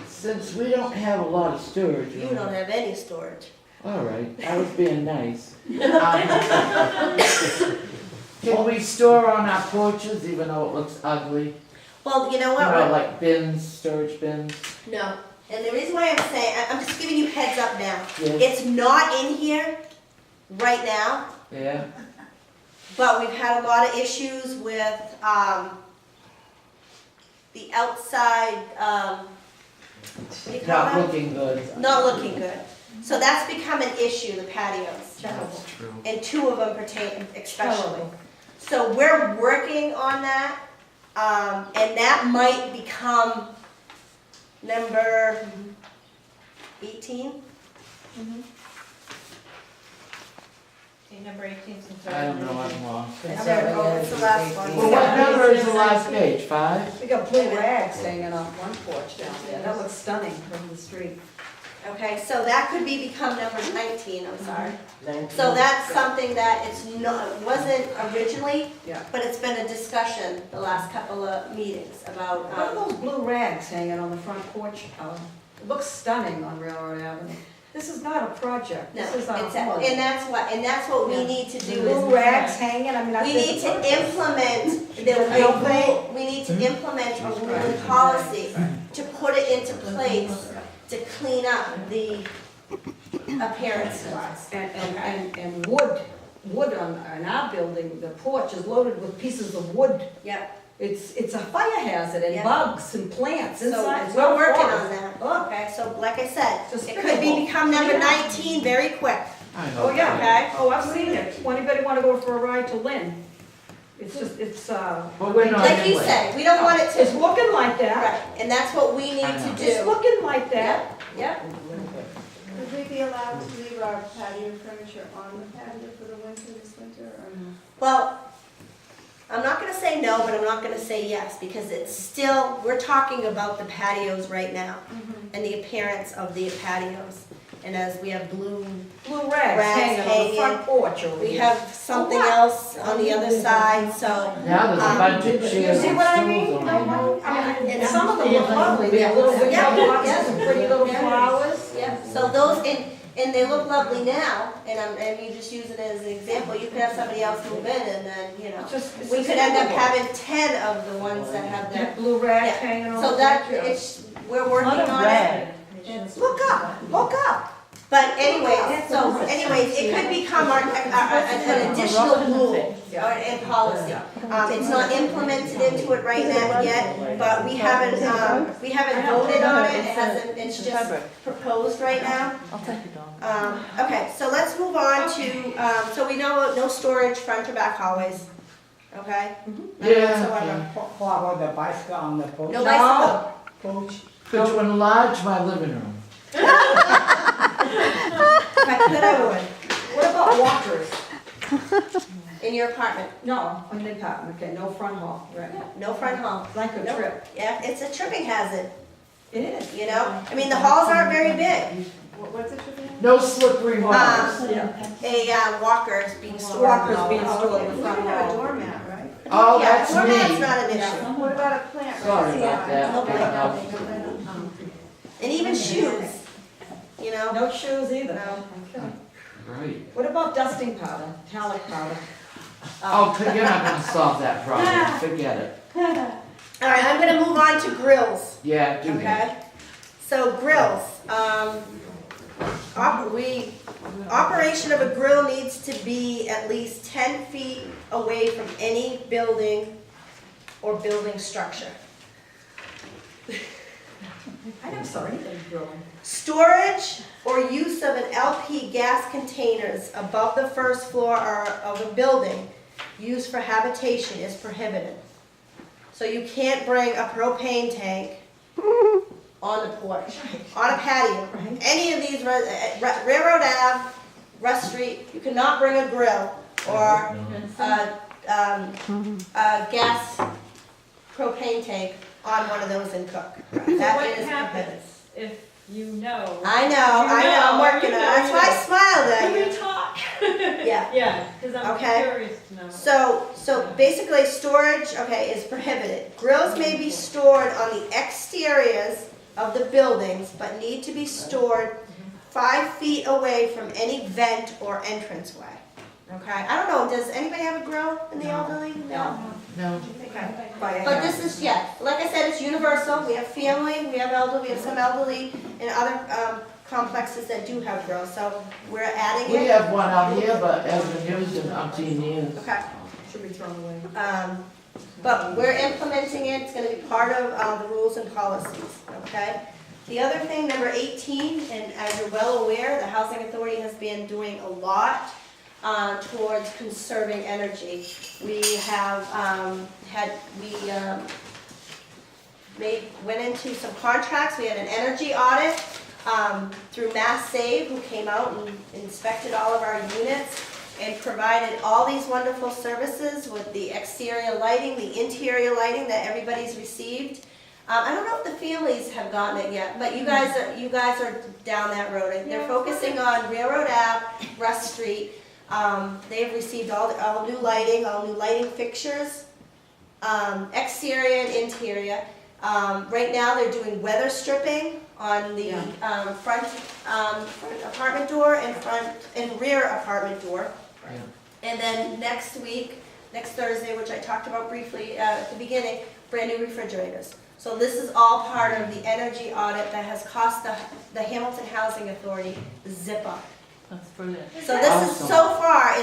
Speaker 8: Since we don't have a lot of storage.
Speaker 2: You don't have any storage.
Speaker 8: All right, I was being nice. Can we store on our porches even though it looks ugly?
Speaker 2: Well, you know
Speaker 8: You
Speaker 2: what?
Speaker 8: know, like bins, storage bins?
Speaker 2: No. And the reason why I'm saying, I'm just giving you heads up now.
Speaker 8: Yes.
Speaker 2: It's not in here right now,
Speaker 8: Yeah?
Speaker 2: but we've had a lot of issues with the outside, what do you call
Speaker 8: Not
Speaker 2: that?
Speaker 8: looking good.
Speaker 2: Not looking good. So that's become an issue, the patios.
Speaker 8: That's true.
Speaker 2: And two of them pertain especially. So we're working on that, and that might become number 18.
Speaker 10: Okay, number 18 is
Speaker 8: I don't know, I'm wrong.
Speaker 2: It's the last one.
Speaker 8: Well, what number is the last page, 5?
Speaker 13: We got blue rags hanging off one porch down there. That looks stunning from the street.
Speaker 2: Okay, so that could become number 19, I'm sorry.
Speaker 12: 19.
Speaker 2: So that's something that it wasn't originally,
Speaker 13: Yeah.
Speaker 2: but it's been a discussion the last couple of meetings about,
Speaker 13: What are those blue rags hanging on the front porch? It looks stunning on Railroad Avenue. This is not a project.
Speaker 2: no,
Speaker 13: This is a
Speaker 2: it's,
Speaker 13: home.
Speaker 2: and that's what we need to do
Speaker 13: Blue
Speaker 2: is,
Speaker 13: rags hanging, I mean, I
Speaker 2: we
Speaker 13: think
Speaker 2: need
Speaker 13: it's
Speaker 2: to
Speaker 13: okay.
Speaker 2: implement we need to implement a rule and policy to put it into place to clean up the appearance wise.
Speaker 13: And wood on our building, the porch is loaded with pieces of wood.
Speaker 2: Yep,
Speaker 13: It's a fire hazard and
Speaker 2: Yeah.
Speaker 13: bugs and plants
Speaker 2: so
Speaker 13: inside. It's
Speaker 2: we're
Speaker 13: not
Speaker 2: working
Speaker 13: forest.
Speaker 2: on that,
Speaker 13: Oh.
Speaker 2: okay, so like I said,
Speaker 13: Just
Speaker 2: it could become number 19 very quick,
Speaker 8: I know.
Speaker 13: Oh, yeah.
Speaker 2: okay?
Speaker 13: Oh, I've seen it. Anybody wanna go for a ride to Lynn? It's just,
Speaker 8: But we're not
Speaker 2: Like you
Speaker 8: anyway.
Speaker 2: said, we don't want it
Speaker 13: it's
Speaker 2: to,
Speaker 13: looking like that.
Speaker 2: right, and that's what we need
Speaker 8: I
Speaker 2: to
Speaker 8: know.
Speaker 13: It's
Speaker 2: do.
Speaker 13: looking like that.
Speaker 2: Yep,
Speaker 9: Would we be allowed to leave our patio furniture on the patio for the winter, this winter, or no?
Speaker 2: well, I'm not gonna say no, but I'm not gonna say yes, because it's still, we're talking about the patios right now, and the appearance of the patios. And as we have blue,
Speaker 13: Blue rags
Speaker 2: Rags
Speaker 13: hanging on the
Speaker 2: hanging.
Speaker 13: front porch over
Speaker 2: we
Speaker 13: here.
Speaker 2: have something
Speaker 13: what?
Speaker 2: else on the other side, so.
Speaker 8: Now there's a bunch of chairs
Speaker 13: see
Speaker 8: and
Speaker 13: what I
Speaker 8: stools
Speaker 13: mean?
Speaker 8: on
Speaker 13: No,
Speaker 8: there.
Speaker 13: And some of them look lovely, they're little window
Speaker 2: Yeah.
Speaker 13: boxes and pretty little
Speaker 2: Yeah.
Speaker 13: flowers.
Speaker 2: Yeah, so those, and they look lovely now, and you just use it as an example, you could have somebody else move in and then, you know,
Speaker 13: It's
Speaker 2: we could end up having 10 of the ones that have that.
Speaker 13: Blue rags
Speaker 2: Yeah.
Speaker 13: hanging on
Speaker 2: So
Speaker 13: the
Speaker 2: that,
Speaker 13: porch.
Speaker 2: it's, we're working
Speaker 1: Not a
Speaker 2: on it.
Speaker 1: rag.
Speaker 13: Look up.
Speaker 2: But anyways, it could become an additional rule or in policy. It's not implemented into it right now yet, but we haven't voted on it, it hasn't, it's just proposed right now.
Speaker 1: I'll take it on.
Speaker 2: Okay, so let's move on to, so we know no storage front or back hallways, okay?
Speaker 8: Yeah.
Speaker 2: Whatsoever.
Speaker 7: What about the bicycle on the porch?
Speaker 2: No bicycle.
Speaker 7: Porch?
Speaker 8: Could you enlarge my living room?
Speaker 2: If I could, I would.
Speaker 13: What about walkers?
Speaker 2: In your apartment,
Speaker 13: No, in the apartment, okay, no front hall, right?
Speaker 2: no front hall.
Speaker 13: Like a
Speaker 2: No.
Speaker 13: trip.
Speaker 2: Yeah, it's a tripping hazard,
Speaker 13: It is.
Speaker 2: you know? I mean, the halls aren't very big.
Speaker 9: What's it for the?
Speaker 8: No slippery walls.
Speaker 13: Yeah.
Speaker 2: Walkers being stored.
Speaker 13: Walkers being
Speaker 2: Oh,
Speaker 13: stored
Speaker 2: okay.
Speaker 13: in
Speaker 9: We
Speaker 13: the front
Speaker 9: can have a
Speaker 13: hall.
Speaker 9: doormat, right?
Speaker 8: Oh,
Speaker 2: Yeah,
Speaker 8: that's
Speaker 2: doormat's
Speaker 8: me.
Speaker 2: not an issue.
Speaker 9: What about a plant?
Speaker 8: Sorry about that.
Speaker 2: No plant.
Speaker 8: No.
Speaker 2: And even shoes, you know?
Speaker 13: No shoes either.
Speaker 2: No.
Speaker 13: Okay.
Speaker 8: Great.
Speaker 13: What about dusting powder, talc powder?
Speaker 8: Oh, you're not gonna solve that problem. Forget it.
Speaker 2: All right, I'm gonna move on to grills,
Speaker 8: Yeah, do that.
Speaker 2: okay? So grills, operation of a grill needs to be at least 10 feet away from any building or building structure.
Speaker 13: I never saw anything growing.
Speaker 2: Storage or use of an LP gas containers above the first floor or of a building used for habitation is prohibited. So you can't bring a propane tank on the porch, on a patio. Any of these, Railroad Ave, Russ Street, you cannot bring a grill or a gas propane tank on one of those and cook.
Speaker 10: So
Speaker 2: That
Speaker 10: what
Speaker 2: is prohibited.
Speaker 10: happens if you know?
Speaker 2: I know, I'm working on it, that's why I smiled at
Speaker 10: Can
Speaker 2: you.
Speaker 10: we talk?
Speaker 2: Yeah,
Speaker 10: Yeah, because I'm
Speaker 2: Okay.
Speaker 10: curious to know.
Speaker 2: so basically storage, okay, is prohibited. Grills may be stored on the exteriors of the buildings, but need to be stored 5 feet away from any vent or entranceway. Okay, I don't know, does anybody have a grill in the elderly? No.
Speaker 8: No.
Speaker 2: Okay.
Speaker 13: Fire
Speaker 2: But
Speaker 13: hazard.
Speaker 2: this is, yeah, like I said, it's universal, we have family, we have elderly, we have some elderly and other complexes that do have grills, so we're adding
Speaker 8: We
Speaker 2: it.
Speaker 8: have one out here, but hasn't been used in umpteen years.
Speaker 2: Okay,
Speaker 13: Should be thrown away.
Speaker 2: but we're implementing it, it's gonna be part of the rules and policies, okay? The other thing, number 18, and as you're well aware, the Housing Authority has been doing a lot towards conserving energy. We have went into some contracts, we had an energy audit through Mass Save, who came out and inspected all of our units. and provided all these wonderful services with the exterior lighting, the interior lighting that everybody's received. I don't know if the families have gotten it yet, but you guys are down that road. They're focusing on Railroad Ave, Russ Street. They've received all new lighting fixtures, exterior and interior. Right now, they're doing weather stripping on the front apartment door and rear apartment door. And then next Thursday, which I talked about briefly at the beginning, brand new refrigerators. So this is all part of the energy audit that has cost the Hamilton Housing Authority the zip up.
Speaker 1: That's brilliant.
Speaker 2: So this is, so far,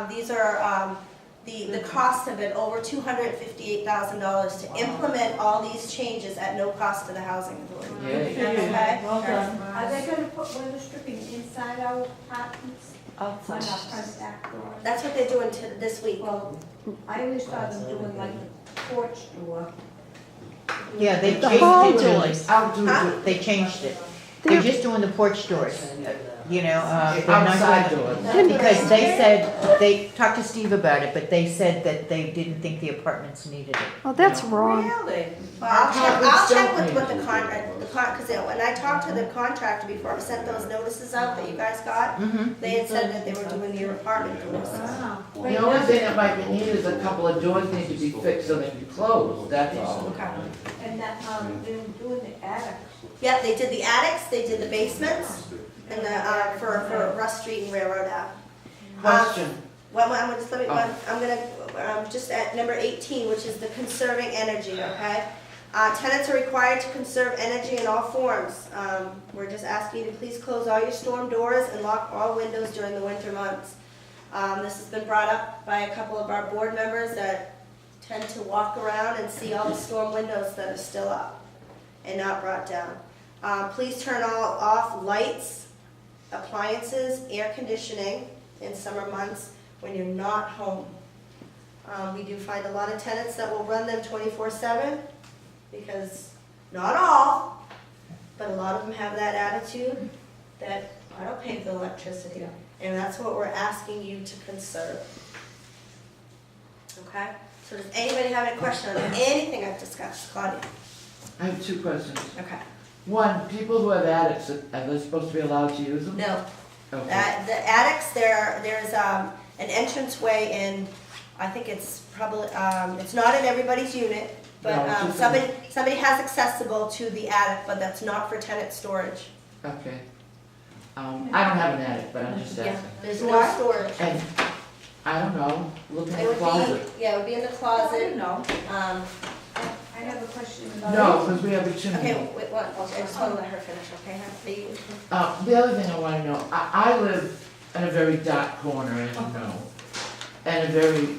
Speaker 2: these are, the costs have been over $258,000 to implement all these changes at no cost to the housing authority. Okay?
Speaker 1: Well done.
Speaker 11: Are they gonna put weather stripping inside our apartments?
Speaker 1: Outside.
Speaker 11: On our front back door?
Speaker 2: That's what they're doing this week.
Speaker 11: Well, I always saw them doing like the porch door.
Speaker 6: Yeah, they
Speaker 3: The hall
Speaker 6: changed it.
Speaker 3: doors.
Speaker 2: Huh?
Speaker 6: They changed it. They're just doing the porch doors, you know, they're not
Speaker 8: Outside
Speaker 6: doing-
Speaker 8: doors.
Speaker 6: Because they said, they talked to Steve about it, but they said that they didn't think the apartments needed it.
Speaker 3: Oh, that's wrong.
Speaker 2: Really? Well, I'll check with what the contract, because when I talked to the contractor before I sent those notices out that you guys got, they had said that they were doing your apartment doors.
Speaker 8: The only thing that might be needed is a couple of doors need to be fixed so they can close, that's all.
Speaker 2: Okay.
Speaker 11: And that, they were doing the attic.
Speaker 2: Yeah, they did the attics, they did the basements, and for Russ Street and Railroad Ave.
Speaker 8: Question,
Speaker 2: I'm gonna, just at number 18, which is the conserving energy, okay? Tenants are required to conserve energy in all forms. We're just asking you to please close all your storm doors and lock all windows during the winter months. This has been brought up by a couple of our board members that tend to walk around and see all the storm windows that are still up and not brought down. Please turn off lights, appliances, air conditioning in summer months when you're not home. We do find a lot of tenants that will run them 24/7 because, not all, but a lot of them have that attitude that I don't pay for the electricity. And that's what we're asking you to conserve. Okay? So does anybody have any question on anything I've discussed? Claudia?
Speaker 8: I have two questions.
Speaker 2: Okay.
Speaker 8: One, people who have attics, are they supposed to be allowed to use them?
Speaker 2: No.
Speaker 8: Okay.
Speaker 2: The attics, there's an entranceway in, I think it's probably, it's not in everybody's unit, but
Speaker 8: No, it's just
Speaker 2: somebody has accessible to the attic, but that's not for tenant storage.
Speaker 8: Okay. I don't have an attic, but I'm just
Speaker 2: Yeah,
Speaker 8: asking.
Speaker 2: there's no storage.
Speaker 8: And, I don't know, look in
Speaker 2: It
Speaker 8: the
Speaker 2: would
Speaker 8: closet.
Speaker 2: be, yeah, it would be in the closet.
Speaker 9: No.
Speaker 11: I have a question about.
Speaker 8: No, because we have a chimney.
Speaker 2: Okay, wait, what, I just want to let her finish, okay? Are you-
Speaker 8: The other thing I want to know, I live in a very dark corner, as you know, and a very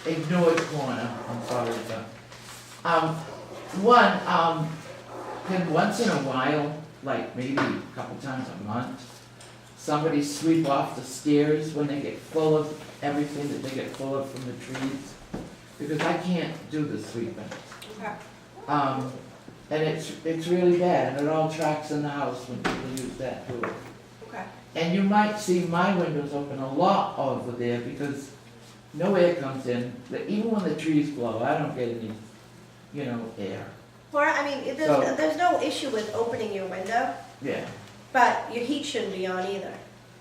Speaker 8: ignored corner, I'm sorry, but, can once in a while, like maybe a couple times a month, somebody sweep off the stairs when they get full of everything that they get full of from the trees? Because I can't do the sweeping.
Speaker 2: Okay.
Speaker 8: And it's really bad, and it all tracks in the house when people use that tool.
Speaker 2: Okay.
Speaker 8: And you might see my windows open a lot over there because no air comes in. Even when the trees blow, I don't get any, air.
Speaker 2: Laura, I mean, there's no issue with opening your window,
Speaker 8: Yeah.
Speaker 2: but your heat shouldn't be on either.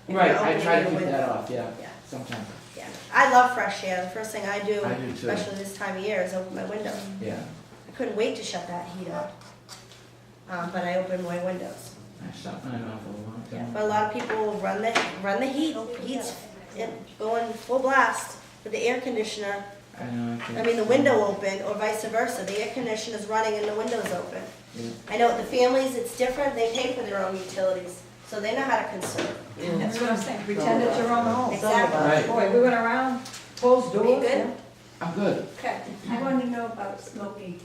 Speaker 2: If
Speaker 8: Right,
Speaker 2: you're
Speaker 8: I
Speaker 2: opening
Speaker 8: try to
Speaker 2: your
Speaker 8: keep
Speaker 2: window.
Speaker 8: that off, yeah,
Speaker 2: Yeah.
Speaker 8: sometimes,
Speaker 2: Yeah, I love fresh air. The first thing I do,
Speaker 8: I do too.
Speaker 2: especially this time of year, is open my window.
Speaker 8: yeah.
Speaker 2: I couldn't wait to shut that heat up. But I opened my windows.
Speaker 8: I shut mine off a long
Speaker 2: Yeah,
Speaker 8: time.
Speaker 2: but a lot of people will run the heat. Heat's going full blast with the air conditioner.
Speaker 8: I know,
Speaker 2: I mean, the window open, or vice versa. The air conditioner's running and the window's open.
Speaker 8: Yeah.
Speaker 2: I know with the families, it's different. They pay for their own utilities, so they know how to conserve.
Speaker 9: That's what I'm saying, pretend it's your own home.
Speaker 2: Exactly.
Speaker 8: Right.
Speaker 9: Boy, we went around, closed
Speaker 2: Are
Speaker 9: doors.
Speaker 2: you good?
Speaker 8: I'm good.
Speaker 2: Okay.
Speaker 11: I want to know about smoking.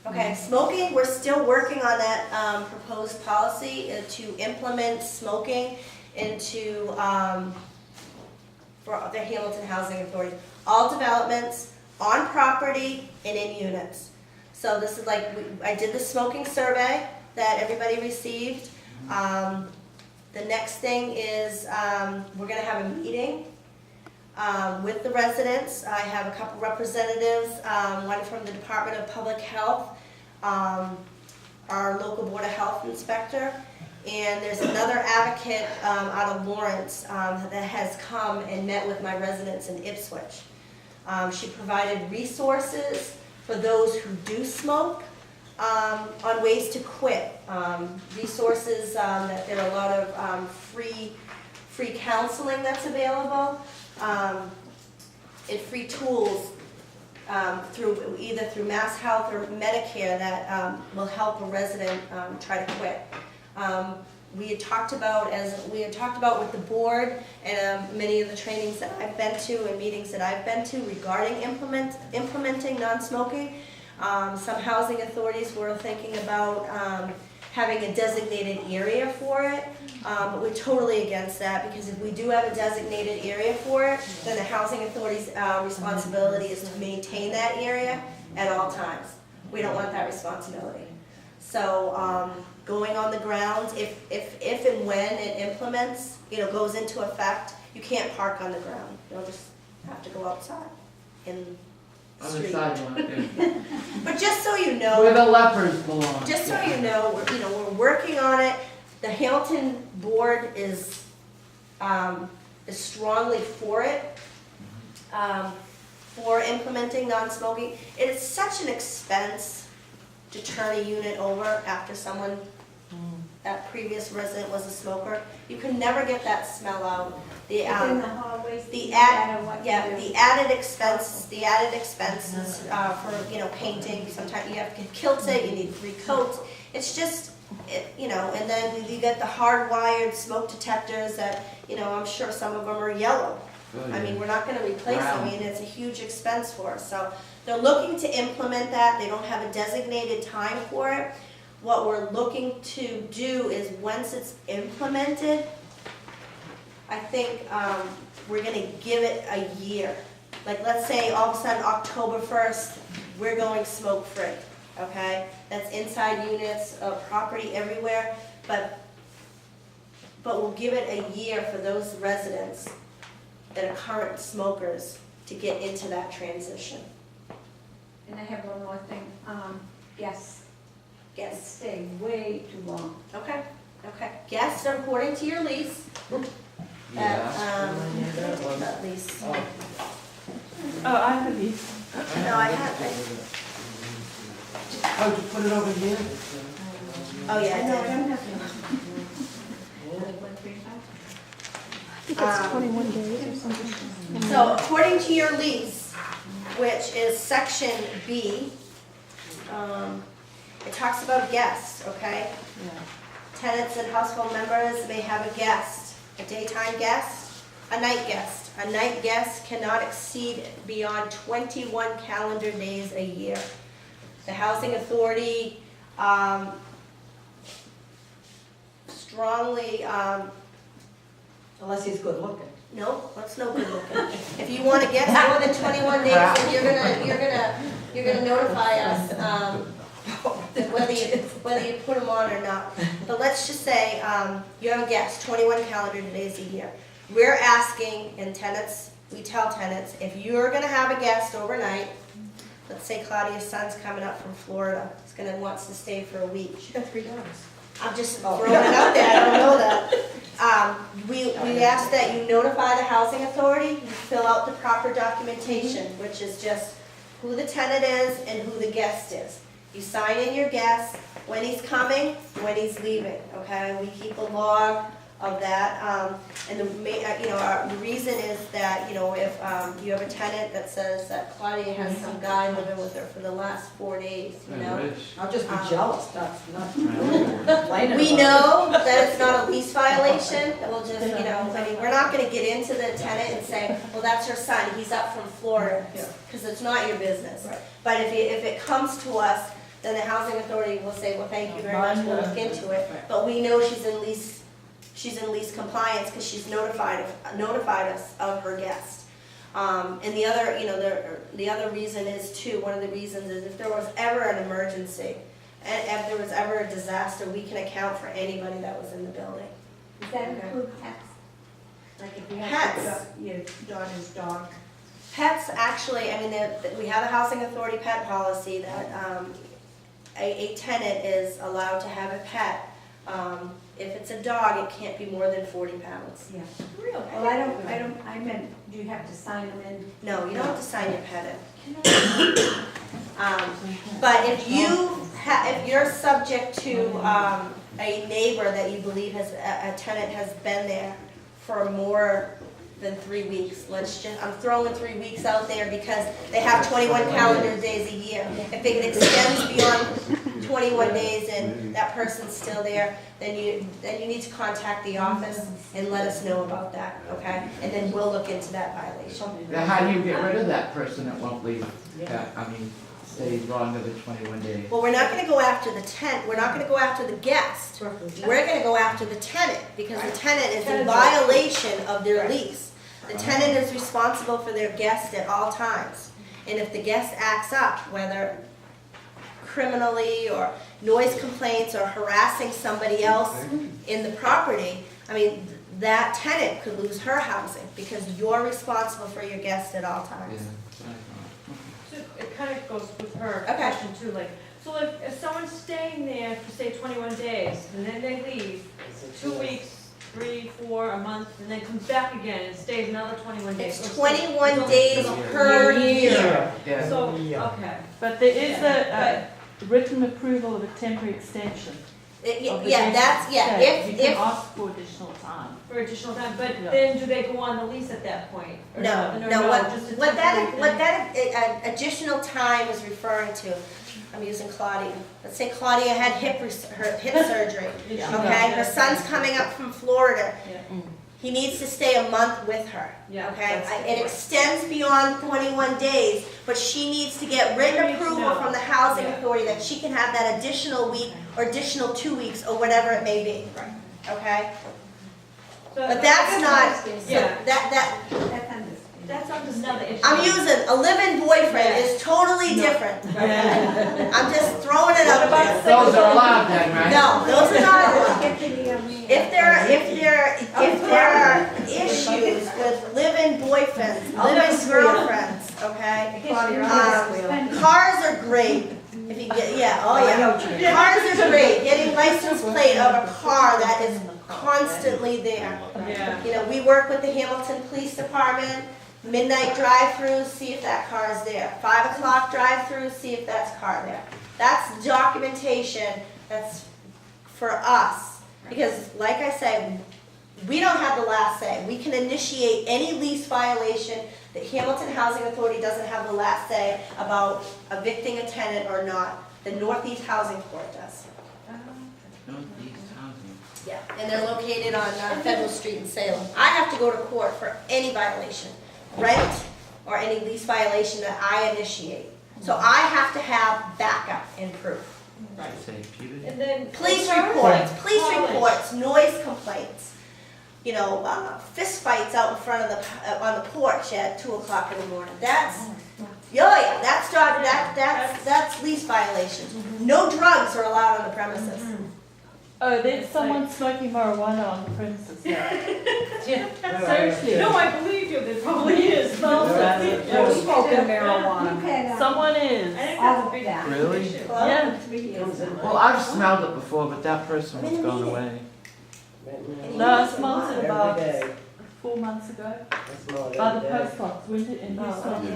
Speaker 2: Okay, smoking, we're still working on that proposed policy to implement smoking into, for the Hamilton Housing Authority. All developments on property and in units. So this is like, I did the smoking survey that everybody received. The next thing is, we're gonna have a meeting with the residents. I have a couple representatives, one from the Department of Public Health, our local Board of Health inspector, and there's another advocate out of Lawrence that has come and met with my residents in Ipswich. She provided resources for those who do smoke on ways to quit. Resources that there are a lot of free counseling that's available, and free tools either through Mass Health or Medicare that will help a resident try to quit. We had talked about with the board and many of the trainings that I've been to and meetings that I've been to regarding implementing non-smoking. Some housing authorities were thinking about having a designated area for it, but we're totally against that, because if we do have a designated area for it, then the housing authority's responsibility is to maintain that area at all times. We don't want that responsibility. So going on the grounds, if and when it implements, goes into effect, you can't park on the ground. You'll just have to go outside in the
Speaker 8: On the
Speaker 2: street.
Speaker 8: sidewalk, yeah.
Speaker 2: But just so you know,
Speaker 8: Where the lepers belong.
Speaker 2: just so you know, we're working on it. The Hamilton board is strongly for it, for implementing non-smoking. It is such an expense to turn a unit over after someone, that previous resident was a smoker. You can never get that smell out.
Speaker 11: In the hallways,
Speaker 2: The
Speaker 11: no matter what you do.
Speaker 2: the added expenses for painting. Sometimes you have to kilt it. You need 3 coats. It's just and then you get the hardwired smoke detectors that I'm sure some of them are yellow. I mean, we're not going to replace them. I mean, it's a huge expense for us. So they're looking to implement that. They don't have a designated time for it. What we're looking to do is once it's implemented, I think we're going to give it a year. Like, let's say all of a sudden October 1st, we're going smoke-free, okay? That's inside units, property everywhere, but we'll give it a year for those residents that are current smokers to get into that transition.
Speaker 11: And I have one more thing, guests
Speaker 2: Yes.
Speaker 11: stay way too long.
Speaker 2: Okay. Guests, according to your lease. That lease.
Speaker 1: Oh, I have a lease.
Speaker 2: No, I have.
Speaker 8: Oh, did you put it over here?
Speaker 2: Oh, yeah, I
Speaker 11: No, I
Speaker 2: did.
Speaker 11: don't have
Speaker 3: I think it's 21 days or something.
Speaker 2: So according to your lease, which is section B, it talks about guests, okay? Tenants and household members may have a guest, a daytime guest, a night guest. A night guest cannot exceed beyond 21 calendar days a year. The housing authority strongly,
Speaker 12: Unless he's good looking.
Speaker 2: no, that's no good looking. If you want a guest more than 21 days, then you're gonna notify us, whether you put them on or not. But let's just say, you have a guest, 21 calendar days a year. We're asking, and tenants, we tell tenants, if you're gonna have a guest overnight, let's say Claudia's son's coming up from Florida, wants to stay for a week.
Speaker 12: She got 3 dogs.
Speaker 2: I'm just throwing it out there, I don't know that. We ask that you notify the housing authority, you fill out the proper documentation, which is just who the tenant is and who the guest is. You sign in your guest, when he's coming, when he's leaving, okay? We keep a log of that, and the reason is that, if you have a tenant that says that Claudia has some guy living with her for the last 4 days,
Speaker 12: I'll just be jealous, that's not.
Speaker 2: We know that it's not a lease violation, we'll just, we're not gonna get into the tenant and say, well, that's her son, he's up from Florida, because it's not your business.
Speaker 12: Right.
Speaker 2: But if it comes to us, then the housing authority will say, well, thank you very much, we'll look into it. But we know she's in lease compliance because she's notified us of her guest. And the other reason is too, one of the reasons is if there was ever an emergency, and if there was ever a disaster, we can account for anybody that was in the building.
Speaker 11: Does that include pets? Like if you have
Speaker 2: Pets.
Speaker 11: your daughter's dog.
Speaker 2: Pets, actually, I mean, we have a housing authority pet policy that a tenant is allowed to have a pet. If it's a dog, it can't be more than 40 pounds.
Speaker 11: Yeah.
Speaker 10: Really?
Speaker 11: Well, I meant, do you have to sign them in?
Speaker 2: No, you don't have to sign your pet in. But if you're subject to a neighbor that you believe a tenant has been there for more than 3 weeks, I'm throwing 3 weeks out there because they have 21 calendar days a year. If it extends beyond 21 days and that person's still there, then you need to contact the office and let us know about that, okay? And then we'll look into that violation.
Speaker 8: Now, how do you get rid of that person that won't leave, stays longer than 21 days?
Speaker 2: Well, we're not gonna go after the we're not gonna go after the guest. We're gonna go after the tenant, because the tenant is in violation of their lease. The tenant is responsible for their guest at all times. And if the guest acts up, whether criminally or noise complaints or harassing somebody else in the property, I mean, that tenant could lose her housing because you're responsible for your guest at all times.
Speaker 10: So it kind of goes with her
Speaker 2: Okay.
Speaker 10: question too, like, so if someone's staying there for say 21 days, and then they leave, 2 weeks, 3, 4, a month, and then comes back again and stays another 21 days.
Speaker 2: It's
Speaker 10: So
Speaker 2: 21
Speaker 10: so-
Speaker 2: days
Speaker 10: so-
Speaker 2: per year.
Speaker 8: Yeah.
Speaker 10: So, okay.
Speaker 1: But there is a written approval of a temporary extension. of the
Speaker 2: Yeah,
Speaker 1: guest's
Speaker 2: you
Speaker 1: stay. You can
Speaker 2: if,
Speaker 1: ask for additional time.
Speaker 10: For additional time, but
Speaker 1: Yeah.
Speaker 10: then do they go on the lease at that point? Or
Speaker 2: no,
Speaker 10: just a
Speaker 2: what
Speaker 10: temporary
Speaker 2: that
Speaker 10: thing?
Speaker 2: additional time is referring to, I'm using Claudia. Let's say Claudia had her hip surgery,
Speaker 10: Yeah.
Speaker 2: okay?
Speaker 10: Yeah.
Speaker 2: Her son's coming up from Florida.
Speaker 10: Yeah.
Speaker 2: He needs to stay a month with her,
Speaker 10: Yeah,
Speaker 2: okay?
Speaker 10: that's
Speaker 2: It extends beyond 21 days, but she needs to get written approval from the housing authority that she can have that additional week or additional 2 weeks or whatever it may be, okay?
Speaker 10: So-
Speaker 2: But that's not,
Speaker 10: Yeah.
Speaker 11: That's understandable.
Speaker 10: That's another issue.
Speaker 2: I'm using a live-in boyfriend is totally different. I'm just throwing it out there.
Speaker 8: Those are allowed then, right?
Speaker 2: No, those are not allowed.
Speaker 11: Get to the,
Speaker 2: If there are issues with live-in boyfriends, live-in girlfriends, okay? Cars are great. If you get, cars are great. Getting license plate of a car that is constantly there.
Speaker 10: Yeah.
Speaker 2: You know, we work with the Hamilton Police Department, midnight drive-throughs, see if that car is there. 5 o'clock drive-through, see if that's car there. That's documentation that's for us. Because like I said, we don't have the last say. We can initiate any lease violation. The Hamilton Housing Authority doesn't have the last say about evicting a tenant or not. The Northeast Housing Court does.
Speaker 8: Northeast housing.
Speaker 2: Yeah, and they're located on Federal Street in Salem. I have to go to court for any violation, rent or any lease violation that I initiate. So I have to have backup and proof.
Speaker 8: Say puberty.
Speaker 10: And then.
Speaker 2: Police
Speaker 10: College.
Speaker 2: reports, noise complaints, you know, fist fights out in front of on the porch at 2 o'clock in the morning. That's that's lease violations. No drugs are allowed on the premises.
Speaker 1: Oh, there's someone smoking marijuana on the premises now. Seriously.
Speaker 10: No, I believe you, there probably is.
Speaker 1: Smells it.
Speaker 13: No smoking marijuana.
Speaker 1: Someone is.
Speaker 10: I think that's a big
Speaker 8: Really?
Speaker 10: issue.
Speaker 1: Yeah.
Speaker 8: Well, I've smelled it before, but that person was gone away.
Speaker 1: No, I smelled it about 4 months ago. By the post box, went it in Houston.
Speaker 2: I'm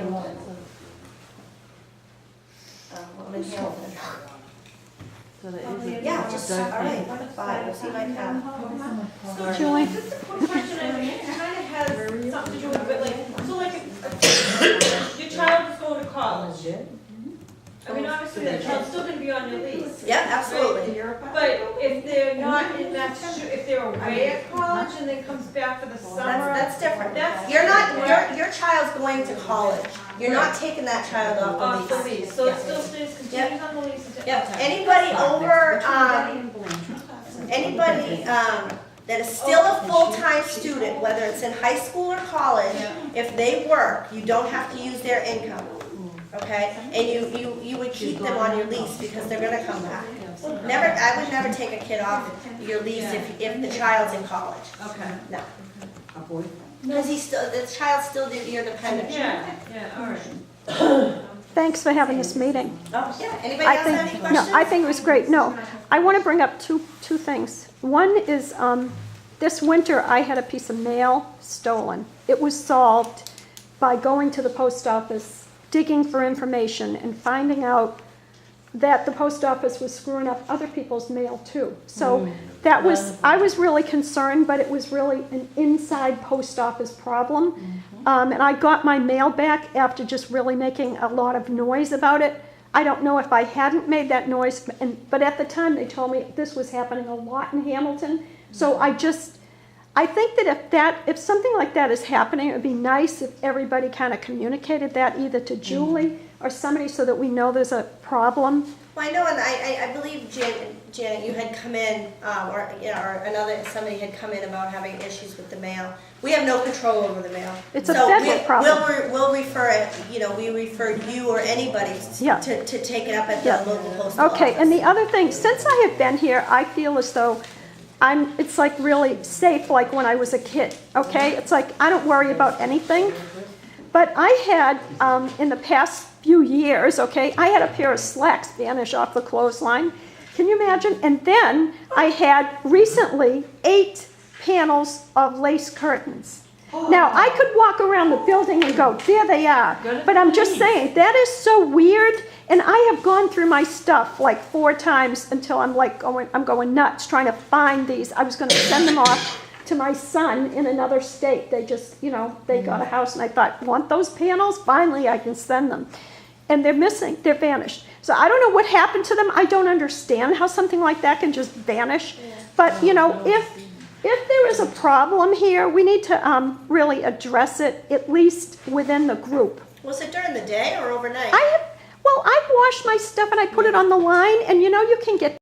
Speaker 2: in Hamilton.
Speaker 1: So there is a.
Speaker 2: Yeah, just, all right, 5, we'll see my tab.
Speaker 3: Julie?
Speaker 10: Just a quick question, I mean, it kind of has something to do with, it, like, so like, if your child is going to college. I mean, obviously, that child's still gonna be on your lease.
Speaker 2: Yeah, absolutely.
Speaker 10: But if they're not in that, if they're away at college and then comes back for the summer.
Speaker 2: That's different.
Speaker 10: That's
Speaker 2: You're not,
Speaker 10: different.
Speaker 2: your child's going to college. You're not taking that child off
Speaker 10: Off
Speaker 2: the
Speaker 10: the
Speaker 2: lease.
Speaker 10: lease, so it
Speaker 2: Yeah.
Speaker 10: still stays, continues on the lease until.
Speaker 2: Yep,
Speaker 10: okay.
Speaker 2: anybody over, anybody, that is still a full-time student, whether it's in high school or college, if they work, you don't have to use their income, okay? And you would keep them on your lease because they're gonna come back. Never, I would never take a kid off your lease if the child's in college.
Speaker 10: Okay.
Speaker 2: No. Because the child's still your dependent.
Speaker 10: Yeah, all right.
Speaker 3: Thanks for having this meeting.
Speaker 2: Oh, yeah, anybody
Speaker 3: I
Speaker 2: else
Speaker 3: think,
Speaker 2: have any
Speaker 3: no,
Speaker 2: questions?
Speaker 3: I think it was great. No, I want to bring up two things. One is, this winter I had a piece of mail stolen. It was solved by going to the post office, digging for information, and finding out that the post office was screwing up other people's mail too. So that was, I was really concerned, but it was really an inside post office problem. And I got my mail back after just really making a lot of noise about it. I don't know if I hadn't made that noise, but at the time they told me this was happening a lot in Hamilton. So I think that if something like that is happening, it would be nice if everybody kind of communicated that either to Julie or somebody so that we know there's a problem.
Speaker 2: Well, I know, and I believe, Janet, you had come in, or somebody had come in about having issues with the mail. We have no control over the mail.
Speaker 3: It's a federal problem.
Speaker 2: We'll refer it, we refer you or anybody to take it up at the local postal office.
Speaker 3: Okay, and the other thing, since I have been here, I feel as though it's like really safe like when I was a kid, okay? It's like I don't worry about anything. But I had, in the past few years, okay, I had a pair of slacks vanish off the clothesline. Can you imagine? And then I had recently 8 panels of lace curtains. Now, I could walk around the building and go, there they are. But I'm just saying, that is so weird. And I have gone through my stuff like 4 times until I'm going nuts trying to find these. I was going to send them off to my son in another state. They just, they got a house and I thought, want those panels? Finally, I can send them. And they're missing, they're vanished. So I don't know what happened to them. I don't understand how something like that can just vanish. But, if there is a problem here, we need to really address it, at least within the group.
Speaker 2: Was it during the day or overnight?
Speaker 3: I've washed my stuff and I put it on the line, and you can get